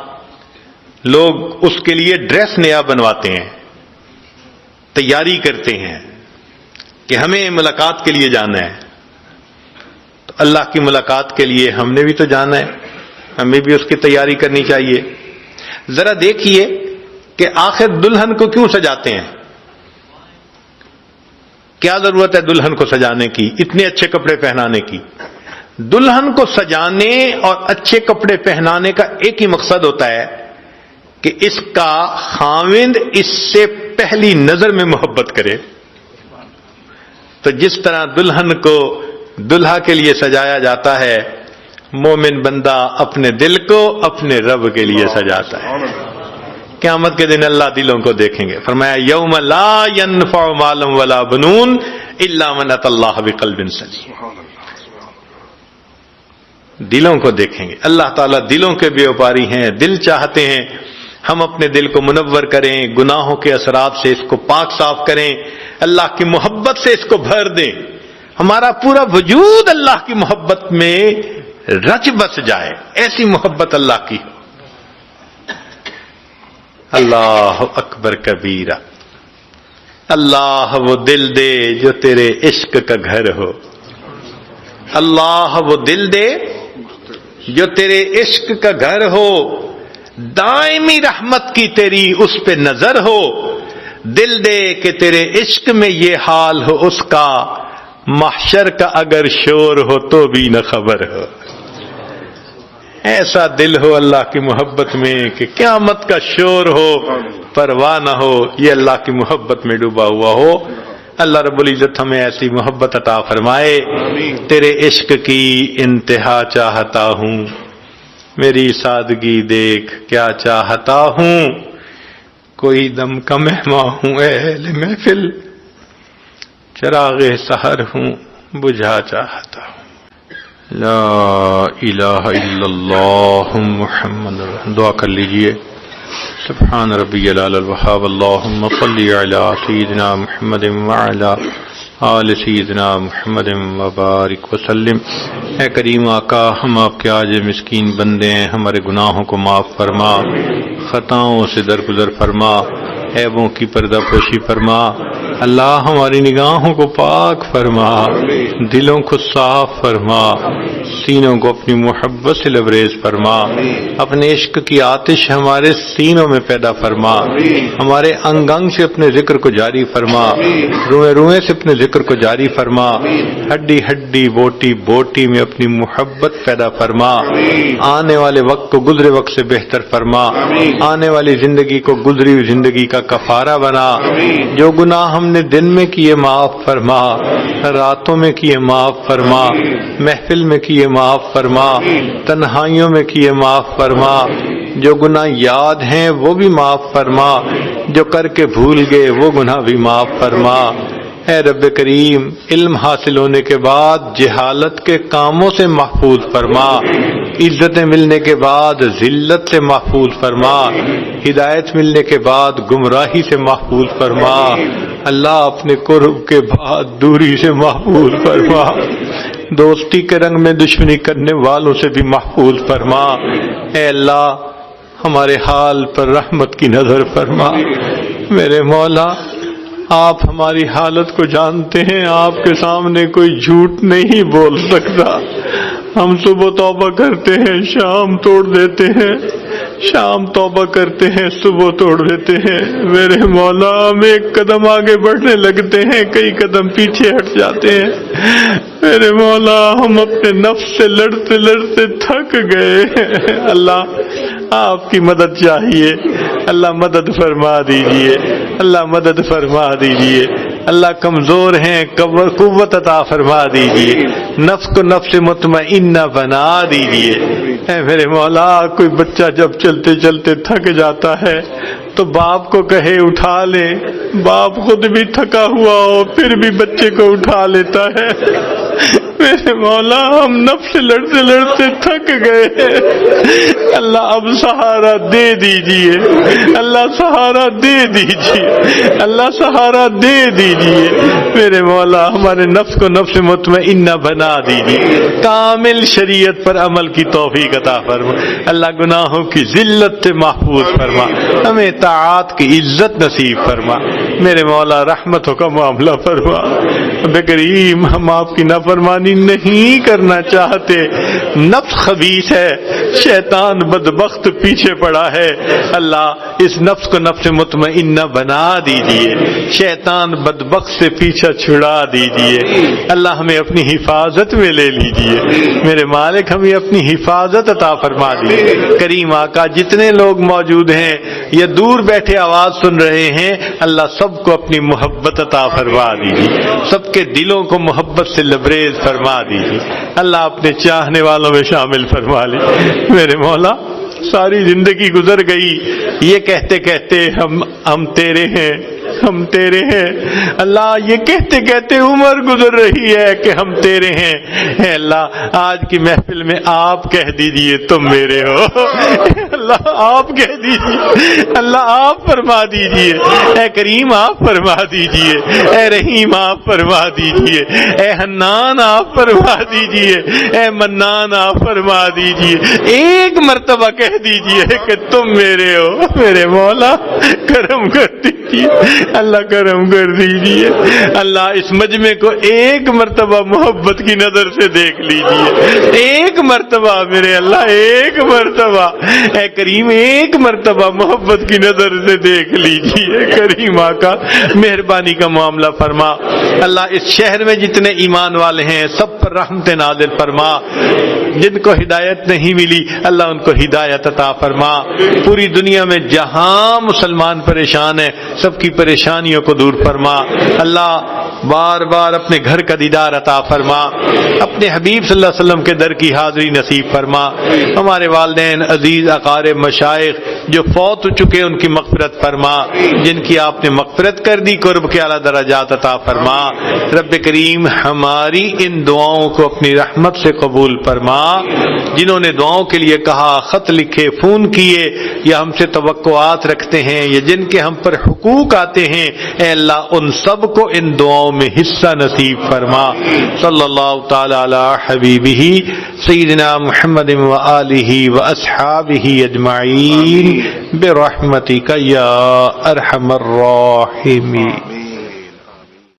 لوگ اس کے لیے ڈریس نیا بنواتے ہیں، تیاری کرتے ہیں کہ ہمیں ملاقات کے لیے جانا ہے. تو اللہ کی ملاقات کے لیے ہم نے بھی تو جانا ہے، ہمیں بھی اس کی تیاری کرنی چاہیے. ذرا دیکھیے کہ آخر دلہن کو کیوں سجاتے ہیں؟ کیا ضرورت ہے دلہن کو سجانے کی، اتنے اچھے کپڑے پہنانے کی؟ دلہن کو سجانے اور اچھے کپڑے پہنانے کا ایک ہی مقصد ہوتا ہے کہ اس کا خاوند اس سے پہلی نظر میں محبت کرے. تو جس طرح دلہن کو دلہا کے لیے سجایا جاتا ہے، مومن بندہ اپنے دل کو اپنے رب کے لیے سجاتا ہے. قیامت کے دن اللہ دلوں کو دیکھیں گے. فرمایا یوم لا ينفع مال ولا بنون الا من اتى الله بقلب سلیم. دلوں کو دیکھیں گے. اللہ تعالیٰ دلوں کے بیوپاری ہیں. دل چاہتے ہیں ہم اپنے دل کو منور کریں، گناہوں کے اثرات سے اس کو پاک صاف کریں، اللہ کی محبت سے اس کو بھر دیں، ہمارا پورا وجود اللہ کی محبت میں رچ بس جائے. ایسی محبت اللہ کی ہو. اللہ اکبر کبیرہ. اللہ وہ دل دے جو تیرے عشق کا گھر ہو. اللہ وہ دل دے جو تیرے عشق کا گھر ہو. دائمی رحمت کی تیری اس پہ نظر ہو. دل دے کہ تیرے عشق میں یہ حال ہو اس کا، محشر کا اگر شور ہو تو بھی نہ خبر ہو. ایسا دل ہو اللہ کی محبت میں کہ قیامت کا شور ہو پرواہ نہ ہو. یہ اللہ کی محبت میں ڈوبا ہوا ہو. اللہ رب العزت ہمیں ایسی محبت عطا فرمائے. تیرے عشق کی انتہا چاہتا ہوں، میری سادگی دیکھ کیا چاہتا ہوں. کوئی دم کا مہمان ہوں اہل محفل، چراغ سحر ہوں بجھا چاہتا ہوں. لا الہ الا اللہ محمد. دعا کر لیجئے. سبحان ربی العلی الوہاب. اللہم صلی علی سیدنا محمد وعلی آل سیدنا محمد وبارک وسلم۔ اے کریم آقا، ہم آپ کے عاجز مسکین بندے ہیں، ہمارے گناہوں کو معاف فرما، خطاؤں سے درگزر فرما، عیبوں کی پردہ پوشی فرما۔ اللہ ہماری نگاہوں کو پاک فرما، دلوں کو صاف فرما، سینوں کو اپنی محبت سے لبریز فرما، اپنے عشق کی آتش ہمارے سینوں میں پیدا فرما، ہمارے انگ انگ سے اپنے ذکر کو جاری فرما، روئے روئے سے اپنے ذکر کو جاری فرما، ہڈی ہڈی بوٹی بوٹی میں اپنی محبت پیدا فرما، آنے والے وقت کو گزرے وقت سے بہتر فرما، آنے والی زندگی کو گزری ہوئی زندگی کا کفارہ بنا، جو گناہ ہم نے دن میں کیے معاف فرما، راتوں میں کیے معاف فرما، محفل میں کیے معاف فرما، تنہائیوں میں کیے معاف فرما، جو گناہ یاد ہیں وہ بھی معاف فرما، جو کر کے بھول گئے وہ گناہ بھی معاف فرما۔ اے رب کریم، علم حاصل ہونے کے بعد جہالت کے کاموں سے محفوظ فرما، عزتیں ملنے کے بعد ذلت سے محفوظ فرما، ہدایت ملنے کے بعد گمراہی سے محفوظ فرما، اللہ اپنے قرب کے بعد دوری سے محفوظ فرما، دوستی کے رنگ میں دشمنی کرنے والوں سے بھی محفوظ فرما۔ اے اللہ، ہمارے حال پر رحمت کی نظر فرما۔ میرے مولا، آپ ہماری حالت کو جانتے ہیں، آپ کے سامنے کوئی جھوٹ نہیں بول سکتا۔ ہم صبح توبہ کرتے ہیں، شام توڑ دیتے ہیں، شام توبہ کرتے ہیں، صبح توڑ دیتے ہیں۔ میرے مولا، ہم ایک قدم آگے بڑھنے لگتے ہیں، کئی قدم پیچھے ہٹ جاتے ہیں۔ میرے مولا، ہم اپنے نفس سے لڑتے لڑتے تھک گئے ہیں۔ اللہ، آپ کی مدد چاہیے، اللہ مدد فرما دیجئے، اللہ مدد فرما دیجئے۔ اللہ کمزور ہیں، قوت عطا فرما دیجئے، نفس کو نفس مطمئنہ بنا دیجئے۔ اے میرے مولا، کوئی بچہ جب چلتے چلتے تھک جاتا ہے تو باپ کو کہے اٹھا لے، باپ خود بھی تھکا ہوا ہو پھر بھی بچے کو اٹھا لیتا ہے۔ میرے مولا، ہم نفس سے لڑتے لڑتے تھک گئے ہیں، اللہ اب سہارا دے دیجئے، اللہ سہارا دے دیجئے، اللہ سہارا دے دیجئے۔ میرے مولا، ہمارے نفس کو نفس مطمئنہ بنا دیجئے، کامل شریعت پر عمل کی توفیق عطا فرما۔ اللہ گناہوں کی ذلت سے محفوظ فرما، ہمیں طاعات کی عزت نصیب فرما۔ میرے مولا، رحمتوں کا معاملہ فرما۔ رب کریم، ہم آپ کی نافرمانی نہیں کرنا چاہتے، نفس خبیث ہے، شیطان بدبخت پیچھے پڑا ہے۔ اللہ، اس نفس کو نفس مطمئنہ بنا دیجئے، شیطان بدبخت سے پیچھا چھڑا دیجئے۔ اللہ، ہمیں اپنی حفاظت میں لے لیجئے۔ میرے مالک، ہمیں اپنی حفاظت عطا فرما دیجئے۔ کریم آقا، جتنے لوگ موجود ہیں یا دور بیٹھے آواز سن رہے ہیں، اللہ سب کو اپنی محبت عطا فرما دیجئے، سب کے دلوں کو محبت سے لبریز فرما دیجئے۔ اللہ، اپنے چاہنے والوں میں شامل فرما لے۔ میرے مولا، ساری زندگی گزر گئی یہ کہتے کہتے ہم تیرے ہیں، ہم تیرے ہیں۔ اللہ، یہ کہتے کہتے عمر گزر رہی ہے کہ ہم تیرے ہیں۔ اے اللہ، آج کی محفل میں آپ کہہ دیجئے تم میرے ہو۔ اللہ، آپ کہہ دیجئے، اللہ آپ فرما دیجئے۔ اے کریم، آپ فرما دیجئے، اے رحیم آپ فرما دیجئے، اے حنان آپ فرما دیجئے، اے منان آپ فرما دیجئے۔ ایک مرتبہ کہہ دیجئے کہ تم میرے ہو۔ میرے مولا، کرم کر دیجئے، اللہ کرم کر دیجئے۔ اللہ، اس مجمع کو ایک مرتبہ محبت کی نظر سے دیکھ لیجئے، ایک مرتبہ میرے اللہ، ایک مرتبہ اے کریم، ایک مرتبہ محبت کی نظر سے دیکھ لیجئے۔ کریم آقا، مہربانی کا معاملہ فرما۔ اللہ، اس شہر میں جتنے ایمان والے ہیں سب پر رحمت نازل فرما، جن کو ہدایت نہیں ملی اللہ ان کو ہدایت عطا فرما۔ پوری دنیا میں جہاں مسلمان پریشان ہیں سب کی پریشانیوں کو دور فرما۔ اللہ، بار بار اپنے گھر کا دیدار عطا فرما، اپنے حبیب صلی اللہ علیہ وسلم کے در کی حاضری نصیب فرما۔ ہمارے والدین عزیز، اقارب، مشائخ جو فوت ہو چکے ان کی مغفرت فرما، جن کی آپ نے مغفرت کر دی قرب کے اعلیٰ درجات عطا فرما۔ رب کریم، ہماری ان دعاؤں کو اپنی رحمت سے قبول فرما۔ جنہوں نے دعاؤں کے لیے کہا، خط لکھے، فون کیے، یا ہم سے توقعات رکھتے ہیں، یا جن کے ہم پر حقوق آتے ہیں، اے اللہ ان سب کو ان دعاؤں میں حصہ نصیب فرما۔ صلی اللہ تعالی علی حبیبہ سیدنا محمد وآلہ واصحابہ اجمعین برحمتک یا ارحم الراحمین۔